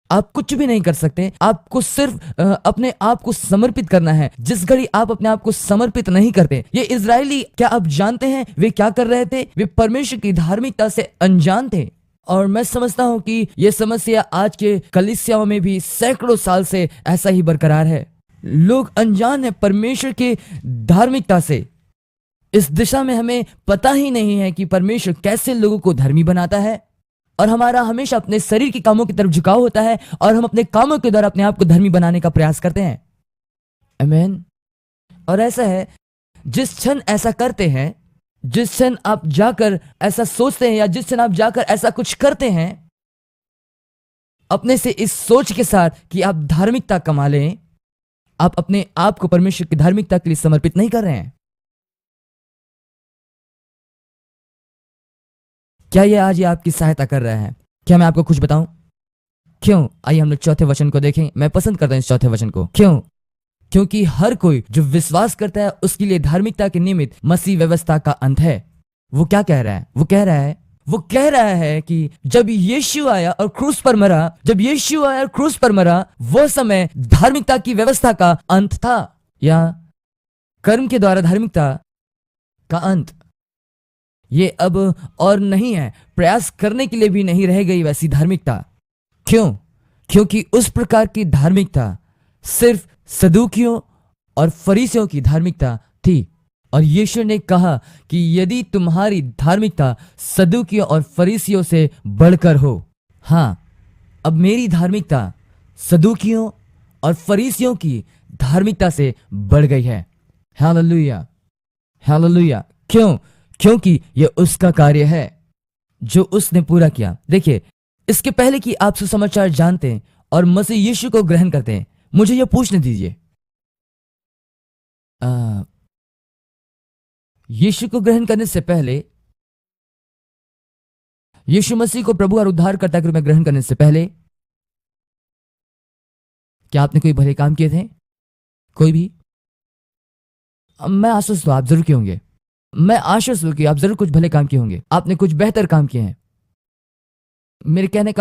आप कुछ भी नहीं कर सकते। आपको सिर्फ अपने आप को समर्पित करना है। जिस घड़ी आप अपने आप को समर्पित नहीं करते, ये इजरायली, क्या आप जानते हैं वे क्या कर रहे थे? वे परमेश्वर की धार्मिकता से अनजान थे। और मैं समझता हूं कि यह समस्या आज के कलीसियाओं में भी सैकड़ों साल से ऐसा ही बरकरार है। लोग अनजान है परमेश्वर के धार्मिकता से। इस दिशा में हमें पता ही नहीं है कि परमेश्वर कैसे लोगों को धर्मी बनाता है, और हमारा हमेशा अपने शरीर के कामों की तरफ झुकाव होता है और हम अपने कामों के द्वारा अपने आप को धर्मी बनाने का प्रयास करते हैं। आमीन। और ऐसा है, जिस क्षण ऐसा करते हैं, जिस क्षण आप जाकर ऐसा सोचते हैं या जिस क्षण आप जाकर ऐसा कुछ करते हैं अपने से इस सोच के साथ कि आप धार्मिकता कमा लें, आप अपने आप को परमेश्वर की धार्मिकता के लिए समर्पित नहीं कर रहे हैं। क्या यह आज ये आपकी सहायता कर रहा है? क्या मैं आपको कुछ बताऊं? क्यों? आइए हम लोग चौथे वचन को देखें। मैं पसंद करता हूं इस चौथे वचन को। क्यों? क्योंकि हर कोई जो विश्वास करता है उसके लिए धार्मिकता के निमित्त मसीह व्यवस्था का अंत है। वो क्या कह रहा है? वो कह रहा है कि जब यीशु आया और क्रूस पर मरा, वो समय धार्मिकता की व्यवस्था का अंत था, या कर्म के द्वारा धार्मिकता का अंत। ये अब और नहीं है, प्रयास करने के लिए भी नहीं रह गई वैसी धार्मिकता। क्यों? क्योंकि उस प्रकार की धार्मिकता सिर्फ सदूकियों और फरीसियों की धार्मिकता थी। और यीशु ने कहा कि यदि तुम्हारी धार्मिकता सदूकियों और फरीसियों से बढ़कर हो, हाँ, अब मेरी धार्मिकता सदूकियों और फरीसियों की धार्मिकता से बढ़ गई है। Hallelujah, hallelujah. क्यों? क्योंकि यह उसका कार्य है जो उसने पूरा किया। देखिए, इसके पहले कि आप सुसमाचार जानते हैं और मसीह यीशु को ग्रहण करते हैं, मुझे यह पूछने दीजिए, यीशु को ग्रहण करने से पहले, यीशु मसीह को प्रभु और उद्धारकर्ता के रूप में ग्रहण करने से पहले क्या आपने कोई भले काम किए थे? कोई भी? मैं आश्वस्त हूं आप जरूर किए होंगे। मैं आश्वस्त हूं कि आप जरूर कुछ भले काम किए होंगे। आपने कुछ बेहतर काम किए हैं। मेरे कहने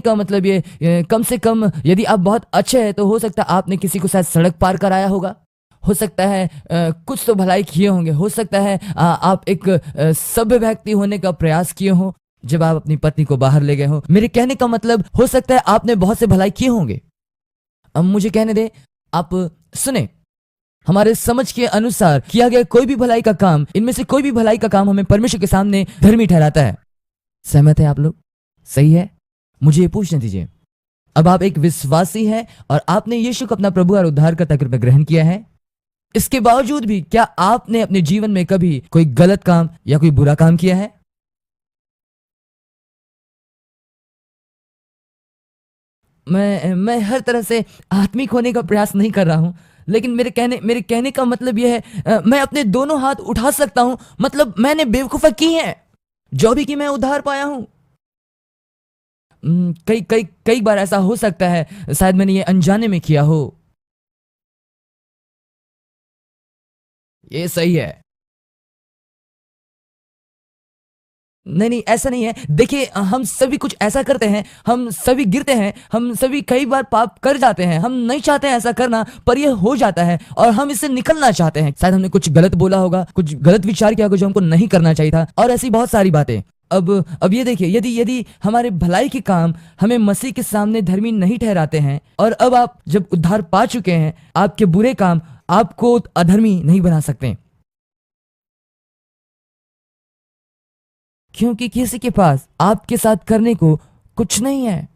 का मतलब ये कम से कम यदि आप बहुत अच्छे हैं तो हो सकता है आपने किसी को शायद सड़क पार कराया होगा, हो सकता है कुछ तो भलाई किए होंगे, हो सकता है आप एक सभ्य व्यक्ति होने का प्रयास किए हो जब आप अपनी पत्नी को बाहर ले गए हो। मेरे कहने का मतलब, हो सकता है आपने बहुत से भलाई किए होंगे। अब मुझे कहने दे, आप सुने, हमारे समझ के अनुसार किया गया कोई भी भलाई का काम, इनमें से कोई भी भलाई का काम हमें परमेश्वर के सामने धर्मी ठहराता है। सहमत है आप लोग? सही है। मुझे ये पूछने दीजिए, अब आप एक विश्वासी हैं और आपने यीशु को अपना प्रभु और उद्धारकर्ता के रूप में ग्रहण किया है। इसके बावजूद भी क्या आपने अपने जीवन में कभी कोई गलत काम या कोई बुरा काम किया है? मैं हर तरह से आत्मिक होने का प्रयास नहीं कर रहा हूं, लेकिन मेरे कहने का मतलब यह है, मैं अपने दोनों हाथ उठा सकता हूं। मतलब मैंने बेवकूफा की है, जो भी कि मैं उधार पाया हूं। कई कई कई बार ऐसा हो सकता है, शायद मैंने ये अनजाने में किया हो। ये सही है। नहीं नहीं, ऐसा नहीं है। देखिए, हम सभी कुछ ऐसा करते हैं, हम सभी गिरते हैं, हम सभी कई बार पाप कर जाते हैं। हम नहीं चाहते हैं ऐसा करना, पर यह हो जाता है और हम इससे निकलना चाहते हैं। शायद हमने कुछ गलत बोला होगा, कुछ गलत विचार किया होगा जो हमको नहीं करना चाहिए था, और ऐसी बहुत सारी बातें। अब ये देखिए, यदि यदि हमारे भलाई के काम हमें मसीह के सामने धर्मी नहीं ठहराते हैं, और अब आप जब उद्धार पा चुके हैं, आपके बुरे काम आपको अधर्मी नहीं बना सकते, क्योंकि किसी के पास आपके साथ करने को कुछ नहीं है।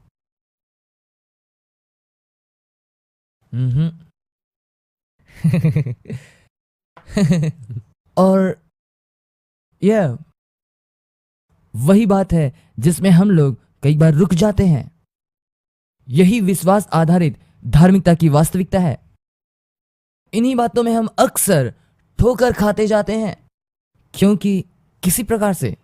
हम्म। और यह वही बात है जिसमें हम लोग कई बार रुक जाते हैं। यही विश्वास आधारित धार्मिकता की वास्तविकता है। इन्हीं बातों में हम अक्सर ठोकर खाते जाते हैं, क्योंकि किसी प्रकार से,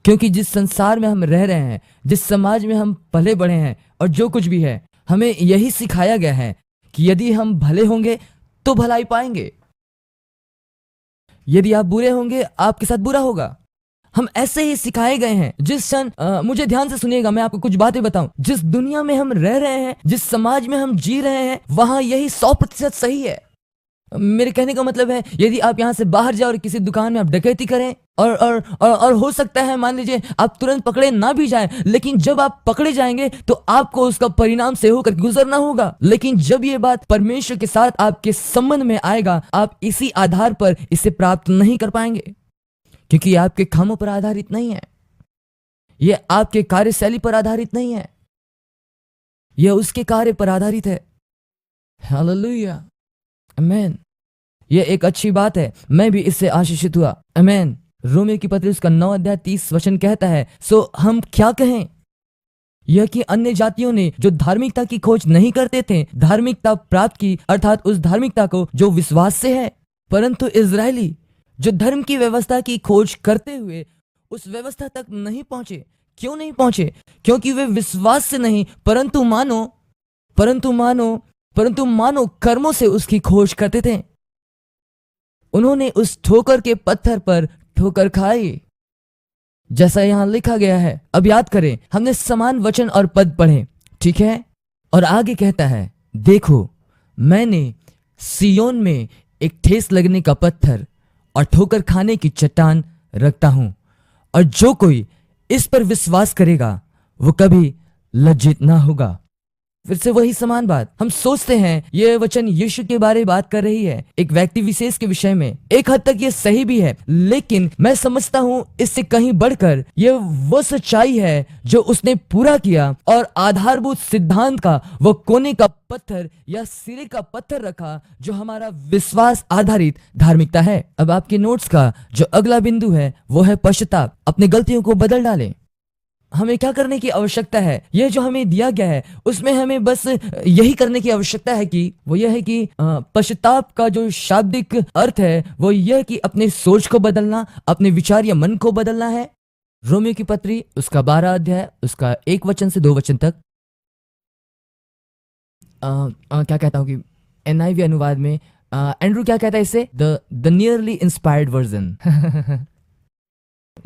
क्योंकि जिस संसार में हम रह रहे हैं, जिस समाज में हम पले बढ़े हैं, और जो कुछ भी है, हमें यही सिखाया गया है कि यदि हम भले होंगे तो भलाई पाएंगे, यदि आप बुरे होंगे आपके साथ बुरा होगा। हम ऐसे ही सिखाए गए हैं। जिस क्षण मुझे ध्यान से सुनिएगा, मैं आपको कुछ बातें बताऊं। जिस दुनिया में हम रह रहे हैं, जिस समाज में हम जी रहे हैं, वहां यही 100% सही है। मेरे कहने का मतलब है, यदि आप यहाँ से बाहर जाओ और किसी दुकान में आप डकैती करें, और हो सकता है, मान लीजिए आप तुरंत पकड़े ना भी जाएं, लेकिन जब आप पकड़े जाएंगे तो आपको उसका परिणाम से होकर गुजरना होगा। लेकिन जब ये बात परमेश्वर के साथ आपके संबंध में आएगा, आप इसी आधार पर इसे प्राप्त नहीं कर पाएंगे, क्योंकि ये आपके कामों पर आधारित नहीं है, ये आपके कार्यशैली पर आधारित नहीं है, यह उसके कार्य पर आधारित है। हालेलुया, आमीन। यह एक अच्छी बात है, मैं भी इससे आशीषित हुआ। आमीन। रोमियो की पत्री उसका 9 अध्याय 30 वचन कहता है, सो हम क्या कहें? यह कि अन्य जातियों ने जो धार्मिकता की खोज नहीं करते थे, धार्मिकता प्राप्त की, अर्थात उस धार्मिकता को जो विश्वास से है। परंतु इजरायली जो धर्म की व्यवस्था की खोज करते हुए उस व्यवस्था तक नहीं पहुंचे। क्यों नहीं पहुंचे? क्योंकि वे विश्वास से नहीं, परंतु मानो कर्मों से उसकी खोज करते थे। उन्होंने उस ठोकर के पत्थर पर ठोकर खाई, जैसा यहां लिखा गया है। अब याद करें, हमने समान वचन और पद पढ़े, ठीक है? और आगे कहता है, देखो मैंने सियोन में एक ठेस लगने का पत्थर और ठोकर खाने की चट्टान रखता हूं, और जो कोई इस पर विश्वास करेगा वो कभी लज्जित ना होगा। फिर से वही समान बात। हम सोचते हैं यह वचन यीशु के बारे में बात कर रही है, एक व्यक्ति विशेष के विषय में। एक हद तक यह सही भी है, लेकिन मैं समझता हूं इससे कहीं बढ़कर यह वो सच्चाई है जो उसने पूरा किया, और आधारभूत सिद्धांत का वो कोने का पत्थर या सिरे का पत्थर रखा, जो हमारा विश्वास आधारित धार्मिकता है। अब आपके नोट्स का जो अगला बिंदु है वो है पश्चाताप। अपनी गलतियों को बदल डालें। हमें क्या करने की आवश्यकता है? यह जो हमें दिया गया है उसमें हमें बस यही करने की आवश्यकता है कि वो यह है कि पश्चाताप का जो शाब्दिक अर्थ है वो यह कि अपने सोच को बदलना, अपने विचार या मन को बदलना है। रोमियो की पत्री उसका 12 अध्याय उसका 1 वचन से 2 वचन तक। क्या कहता हूँ कि NIV अनुवाद में एंड्रू क्या कहता है इसे? The nearly inspired version,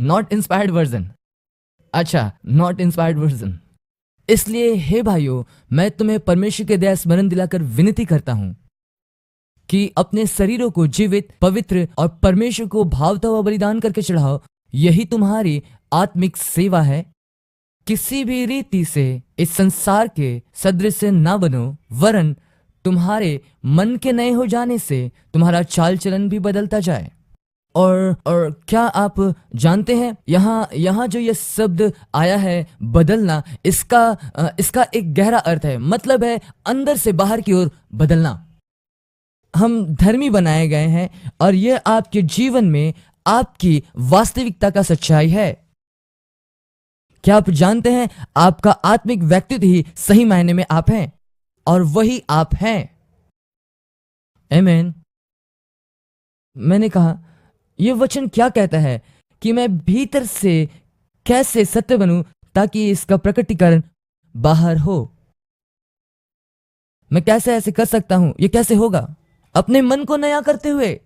not inspired version. अच्छा, नॉट इंस्पायर्ड वर्जन। इसलिए हे भाइयों, मैं तुम्हें परमेश्वर के दया स्मरण दिलाकर विनती करता हूं कि अपने शरीरों को जीवित, पवित्र और परमेश्वर को भावता हुआ बलिदान करके चढ़ाओ। यही तुम्हारी आत्मिक सेवा है। किसी भी रीति से इस संसार के सदृश से ना बनो, वरन तुम्हारे मन के नए हो जाने से तुम्हारा चाल चलन भी बदलता जाए। और क्या आप जानते हैं, यहाँ यहाँ जो ये शब्द आया है बदलना, इसका एक गहरा अर्थ है, मतलब है अंदर से बाहर की ओर बदलना। हम धर्मी बनाए गए हैं और यह आपके जीवन में आपकी वास्तविकता का सच्चाई है। क्या आप जानते हैं, आपका आत्मिक व्यक्तित्व ही सही मायने में आप हैं और वही आप हैं। आमीन। मैंने कहा, यह वचन क्या कहता है कि मैं भीतर से कैसे सत्य बनूं ताकि इसका प्रकटीकरण बाहर हो। मैं कैसे ऐसे कर सकता हूं? यह कैसे होगा? अपने मन को नया करते हुए,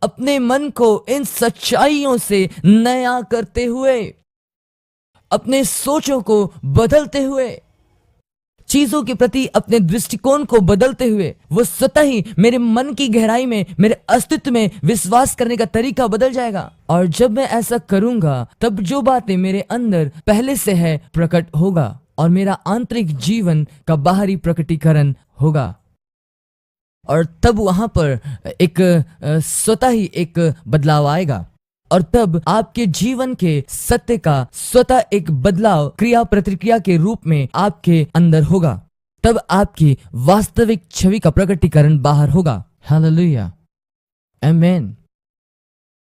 अपने मन को इन सच्चाइयों से नया करते हुए, अपने सोचों को बदलते हुए, चीजों के प्रति अपने दृष्टिकोण को बदलते हुए, वो स्वतः ही मेरे मन की गहराई में, मेरे अस्तित्व में विश्वास करने का तरीका बदल जाएगा। और जब मैं ऐसा करूंगा तब जो बातें मेरे अंदर पहले से है प्रकट होगा और मेरा आंतरिक जीवन का बाहरी प्रकटीकरण होगा। और तब वहां पर एक स्वतः ही एक बदलाव आएगा और तब आपके जीवन के सत्य का स्वतः एक बदलाव क्रिया प्रतिक्रिया के रूप में आपके अंदर होगा। तब आपकी वास्तविक छवि का प्रकटीकरण बाहर होगा। हालेलुया, आमीन।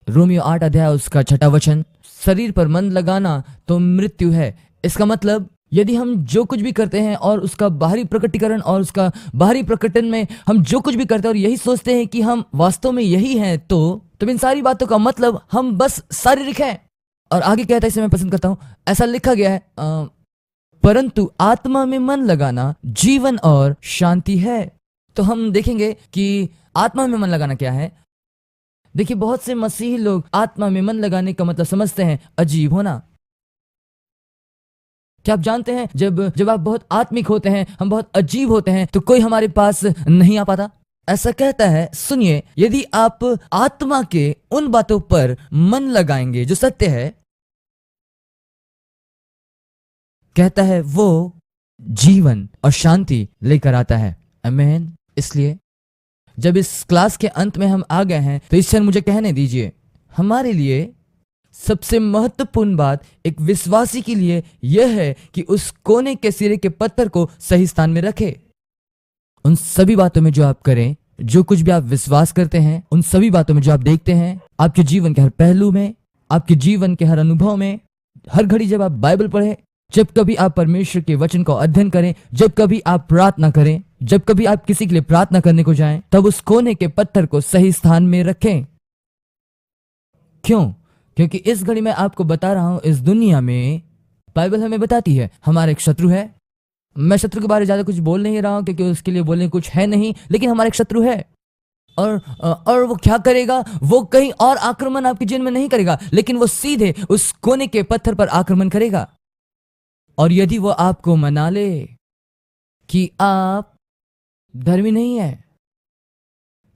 रोमियो 8 अध्याय उसका 6 वचन, शरीर पर मन लगाना तो मृत्यु है। इसका मतलब यदि हम जो कुछ भी करते हैं और उसका बाहरी प्रकटीकरण और उसका बाहरी प्रकटन में हम जो कुछ भी करते हैं और यही सोचते हैं कि हम वास्तव में यही हैं, तो इन सारी बातों का मतलब हम बस शारीरिक हैं। और आगे कहता है, इसे मैं पसंद करता हूं, ऐसा लिखा गया है, परंतु आत्मा में मन लगाना जीवन और शांति है। तो हम देखेंगे कि आत्मा में मन लगाना क्या है। देखिए, बहुत से मसीही लोग आत्मा में मन लगाने का मतलब समझते हैं अजीब होना। क्या आप जानते हैं, जब आप बहुत आत्मिक होते हैं, हम बहुत अजीब होते हैं, तो कोई हमारे पास नहीं आ पाता। ऐसा कहता है, सुनिए, यदि आप आत्मा के उन बातों पर मन लगाएंगे जो सत्य है, कहता है वो जीवन और शांति लेकर आता है। आमीन। इसलिए जब इस क्लास के अंत में हम आ गए हैं तो इस क्षण मुझे कहने दीजिए, हमारे लिए सबसे महत्वपूर्ण बात एक विश्वासी के लिए यह है कि उस कोने के सिरे के पत्थर को सही स्थान में रखे। उन सभी बातों में जो आप करें, जो कुछ भी आप विश्वास करते हैं, उन सभी बातों में जो आप देखते हैं, आपके जीवन के हर पहलू में, आपके जीवन के हर अनुभव में, हर घड़ी जब आप बाइबल पढ़ें, जब कभी आप परमेश्वर के वचन को अध्ययन करें, जब कभी आप प्रार्थना करें, जब कभी आप किसी के लिए प्रार्थना करने को जाएं, तब उस कोने के पत्थर को सही स्थान में रखें। क्यों? क्योंकि इस घड़ी में आपको बता रहा हूं, इस दुनिया में बाइबल हमें बताती है हमारा एक शत्रु है। मैं शत्रु के बारे में ज्यादा कुछ बोल नहीं रहा हूं क्योंकि उसके लिए बोलने कुछ है नहीं, लेकिन हमारा एक शत्रु है। और वो क्या करेगा? वो कहीं और आक्रमण आपके जीवन में नहीं करेगा, लेकिन वो सीधे उस कोने के पत्थर पर आक्रमण करेगा। और यदि वो आपको मना ले कि आप धर्मी नहीं है,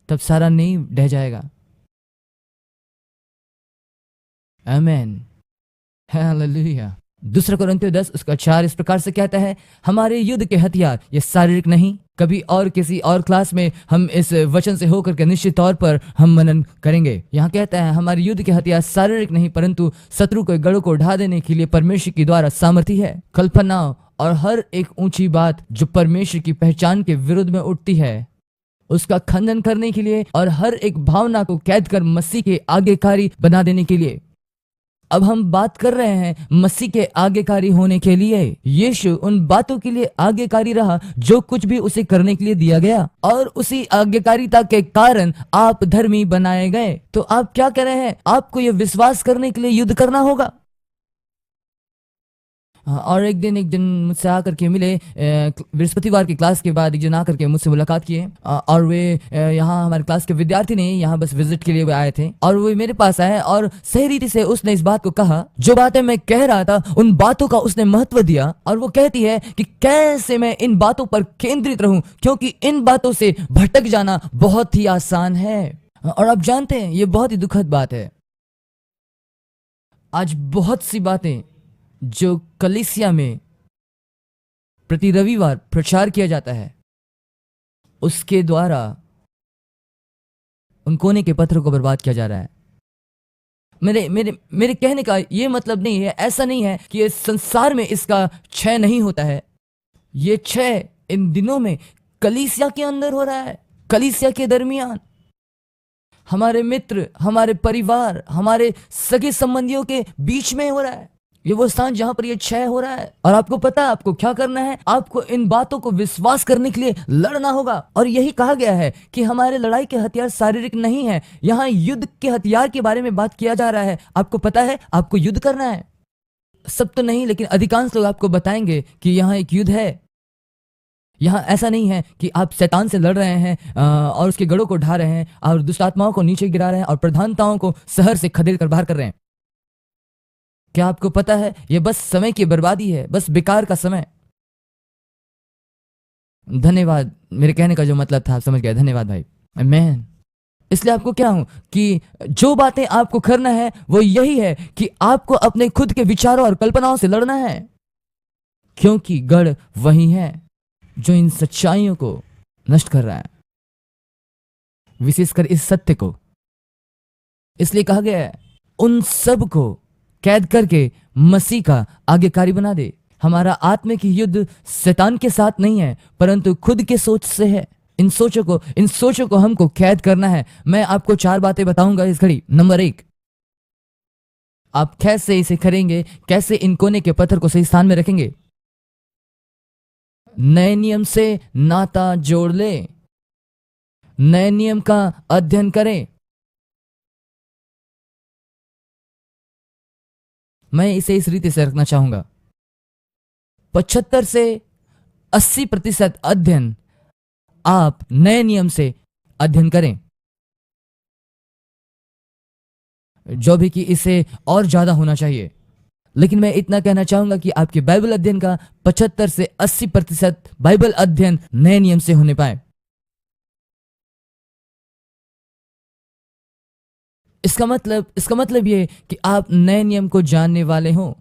तब सारा नहीं ढह जाएगा। आमीन, हालेलुया। दूसरा कोरिन्थियों 10 उसका 4 इस प्रकार से कहता है, हमारे युद्ध के हथियार ये शारीरिक नहीं। कभी और किसी और क्लास में हम इस वचन से होकर के निश्चित तौर पर हम मनन करेंगे। यहाँ कहता है, हमारे युद्ध के हथियार शारीरिक नहीं, परंतु शत्रु के गढ़ों को ढा देने के लिए परमेश्वर की द्वारा सामर्थी है। कल्पना और हर एक ऊंची बात जो परमेश्वर की पहचान के विरुद्ध में उठती है, उसका खंडन करने के लिए, और हर एक भावना को कैद कर मसीह के आज्ञाकारी बना देने के लिए। अब हम बात कर रहे हैं मसीह के आज्ञाकारी होने के लिए। यीशु उन बातों के लिए आज्ञाकारी रहा जो कुछ भी उसे करने के लिए दिया गया, और उसी आज्ञाकारिता के कारण आप धर्मी बनाए गए। तो आप क्या कर रहे हैं? आपको यह विश्वास करने के लिए युद्ध करना होगा। और एक दिन मुझसे आकर के मिले, बृहस्पतिवार की क्लास के बाद एक जन आकर के मुझसे मुलाकात किए, और वे यहाँ हमारे क्लास के विद्यार्थी नहीं, यहाँ बस विजिट के लिए वे आए थे। और वो मेरे पास आए और सही रीति से उसने इस बात को कहा, जो बातें मैं कह रहा था उन बातों का उसने महत्व दिया। और वो कहती है कि कैसे मैं इन बातों पर केंद्रित रहूं, क्योंकि इन बातों से भटक जाना बहुत ही आसान है। और आप जानते हैं, ये बहुत ही दुखद बात है। आज बहुत सी बातें जो कलीसिया में प्रति रविवार प्रचार किया जाता है, उसके द्वारा उन कोने के पत्थरों को बर्बाद किया जा रहा है। मेरे मेरे मेरे कहने का ये मतलब नहीं है, ऐसा नहीं है कि ये संसार में इसका क्षय नहीं होता है। ये क्षय इन दिनों में कलीसिया के अंदर हो रहा है, कलीसिया के दरमियान, हमारे मित्र, हमारे परिवार, हमारे सगे संबंधियों के बीच में हो रहा है। ये वो स्थान जहां पर ये क्षय हो रहा है। और आपको पता है आपको क्या करना है? आपको इन बातों को विश्वास करने के लिए लड़ना होगा। और यही कहा गया है कि हमारे लड़ाई के हथियार शारीरिक नहीं है। यहाँ युद्ध के हथियार के बारे में बात किया जा रहा है। आपको पता है आपको युद्ध करना है। सब तो नहीं, लेकिन अधिकांश लोग आपको बताएंगे कि यहाँ एक युद्ध है। यहाँ ऐसा नहीं है कि आप शैतान से लड़ रहे हैं और उसके गढ़ों को ढा रहे हैं और दुष्ट आत्माओं को नीचे गिरा रहे हैं और प्रधानताओं को शहर से खदेड़ कर बाहर कर रहे हैं। क्या आपको पता है यह बस समय की बर्बादी है, बस बेकार का समय। धन्यवाद, मेरे कहने का जो मतलब था आप समझ गए। धन्यवाद भाई। आमीन। इसलिए आपको क्या हूं कि जो बातें आपको करना है वो यही है कि आपको अपने खुद के विचारों और कल्पनाओं से लड़ना है, क्योंकि गढ़ वही है जो इन सच्चाइयों को नष्ट कर रहा है, विशेषकर इस सत्य को। इसलिए कहा गया है उन सब को कैद करके मसीह का आज्ञाकारी बना दे। हमारा आत्मिक युद्ध शैतान के साथ नहीं है, परंतु खुद के सोच से है। इन सोचों को हमको कैद करना है। मैं आपको 4 बातें बताऊंगा इस घड़ी। नंबर 1, आप कैसे इसे करेंगे, कैसे इन कोने के पत्थर को सही स्थान में रखेंगे। नए नियम से नाता जोड़ ले, नए नियम का अध्ययन करें। मैं इसे इस रीति से रखना चाहूंगा, 75 से 80% अध्ययन आप नए नियम से अध्ययन करें, जो भी कि इसे और ज्यादा होना चाहिए। लेकिन मैं इतना कहना चाहूंगा कि आपके बाइबल अध्ययन का 75 से 80% बाइबल अध्ययन नए नियम से होने पाए। इसका मतलब ये कि आप नए नियम को जानने वाले हो।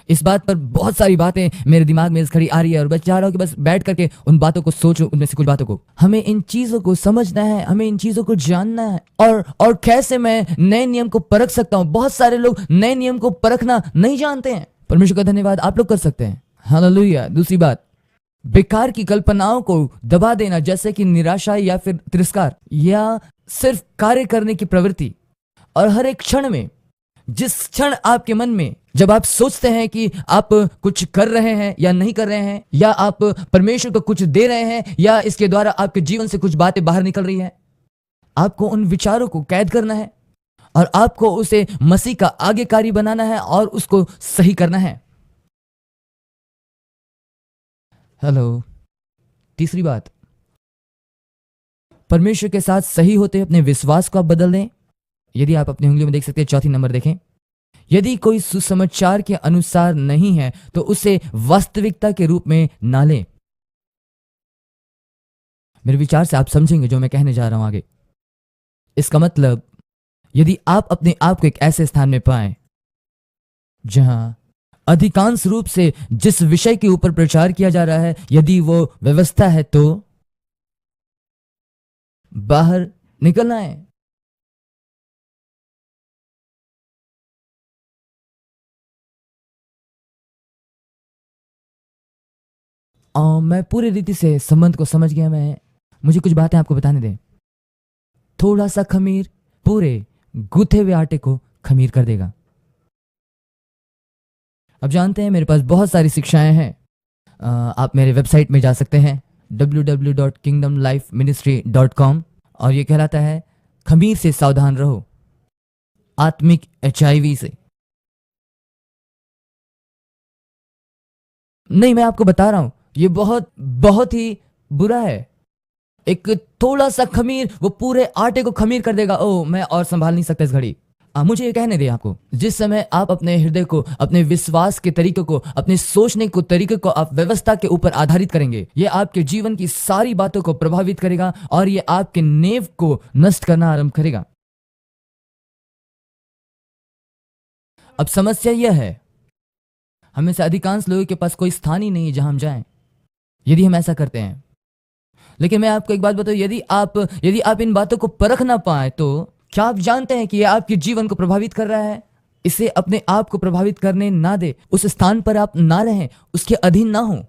इस बात पर बहुत सारी बातें मेरे दिमाग में इस घड़ी आ रही है और मैं चाह रहा हूं कि बस बैठ करके उन बातों को सोचूं, उनमें से कुछ बातों को। हमें इन चीजों को समझना है, हमें इन चीजों को जानना है। और कैसे मैं नए नियम को परख सकता हूं। बहुत सारे लोग नए नियम को परखना नहीं जानते हैं। परमेश्वर का धन्यवाद, आप लोग कर सकते हैं। हालेलुया। दूसरी बात, बेकार की कल्पनाओं को दबा देना, जैसे कि निराशा या फिर तिरस्कार या सिर्फ कार्य करने की प्रवृत्ति। और हर एक क्षण में, जिस क्षण आपके मन में जब आप सोचते हैं कि आप कुछ कर रहे हैं या नहीं कर रहे हैं, या आप परमेश्वर को कुछ दे रहे हैं, या इसके द्वारा आपके जीवन से कुछ बातें बाहर निकल रही हैं, आपको उन विचारों को कैद करना है और आपको उसे मसीह का आज्ञाकारी बनाना है और उसको सही करना है। हेलो। तीसरी बात, परमेश्वर के साथ सही होते अपने विश्वास को आप बदल दें। यदि आप अपनी उंगलियों में देख सकते हैं, चौथी नंबर देखें। यदि कोई सुसमाचार के अनुसार नहीं है तो उसे वास्तविकता के रूप में ना लें। मेरे विचार से आप समझेंगे जो मैं कहने जा रहा हूं आगे। इसका मतलब, यदि आप अपने आप को एक ऐसे स्थान में पाएं जहां अधिकांश रूप से जिस विषय के ऊपर प्रचार किया जा रहा है, यदि वो व्यवस्था है, तो बाहर निकलना है। मैं पूरी रीति से संबंध को समझ गया। मुझे कुछ बातें आपको बताने दें। थोड़ा सा खमीर पूरे गूथे हुए आटे को खमीर कर देगा। अब जानते हैं मेरे पास बहुत सारी शिक्षाएं हैं। आप मेरे वेबसाइट में जा सकते हैं www.kingdomlifeministry.com और ये कहलाता है खमीर से सावधान रहो, आत्मिक HIV से। नहीं, मैं आपको बता रहा हूं, ये बहुत ही बुरा है। एक थोड़ा सा खमीर वो पूरे आटे को खमीर कर देगा। ओह, मैं और संभाल नहीं सकता इस घड़ी। मुझे ये कहने दे आपको, जिस समय आप अपने हृदय को, अपने विश्वास के तरीके को, अपने सोचने को तरीके को आप व्यवस्था के ऊपर आधारित करेंगे, ये आपके जीवन की सारी बातों को प्रभावित करेगा और ये आपके नेव को नष्ट करना आरंभ करेगा। अब समस्या यह है, हमें से अधिकांश लोगों के पास कोई स्थान ही नहीं है जहां हम जाएं, यदि हम ऐसा करते हैं। लेकिन मैं आपको एक बात बताऊं, यदि आप इन बातों को परख ना पाए तो क्या आप जानते हैं कि यह आपके जीवन को प्रभावित कर रहा है? इसे अपने आप को प्रभावित करने ना दे। उस स्थान पर आप ना रहें, उसके अधीन ना हो।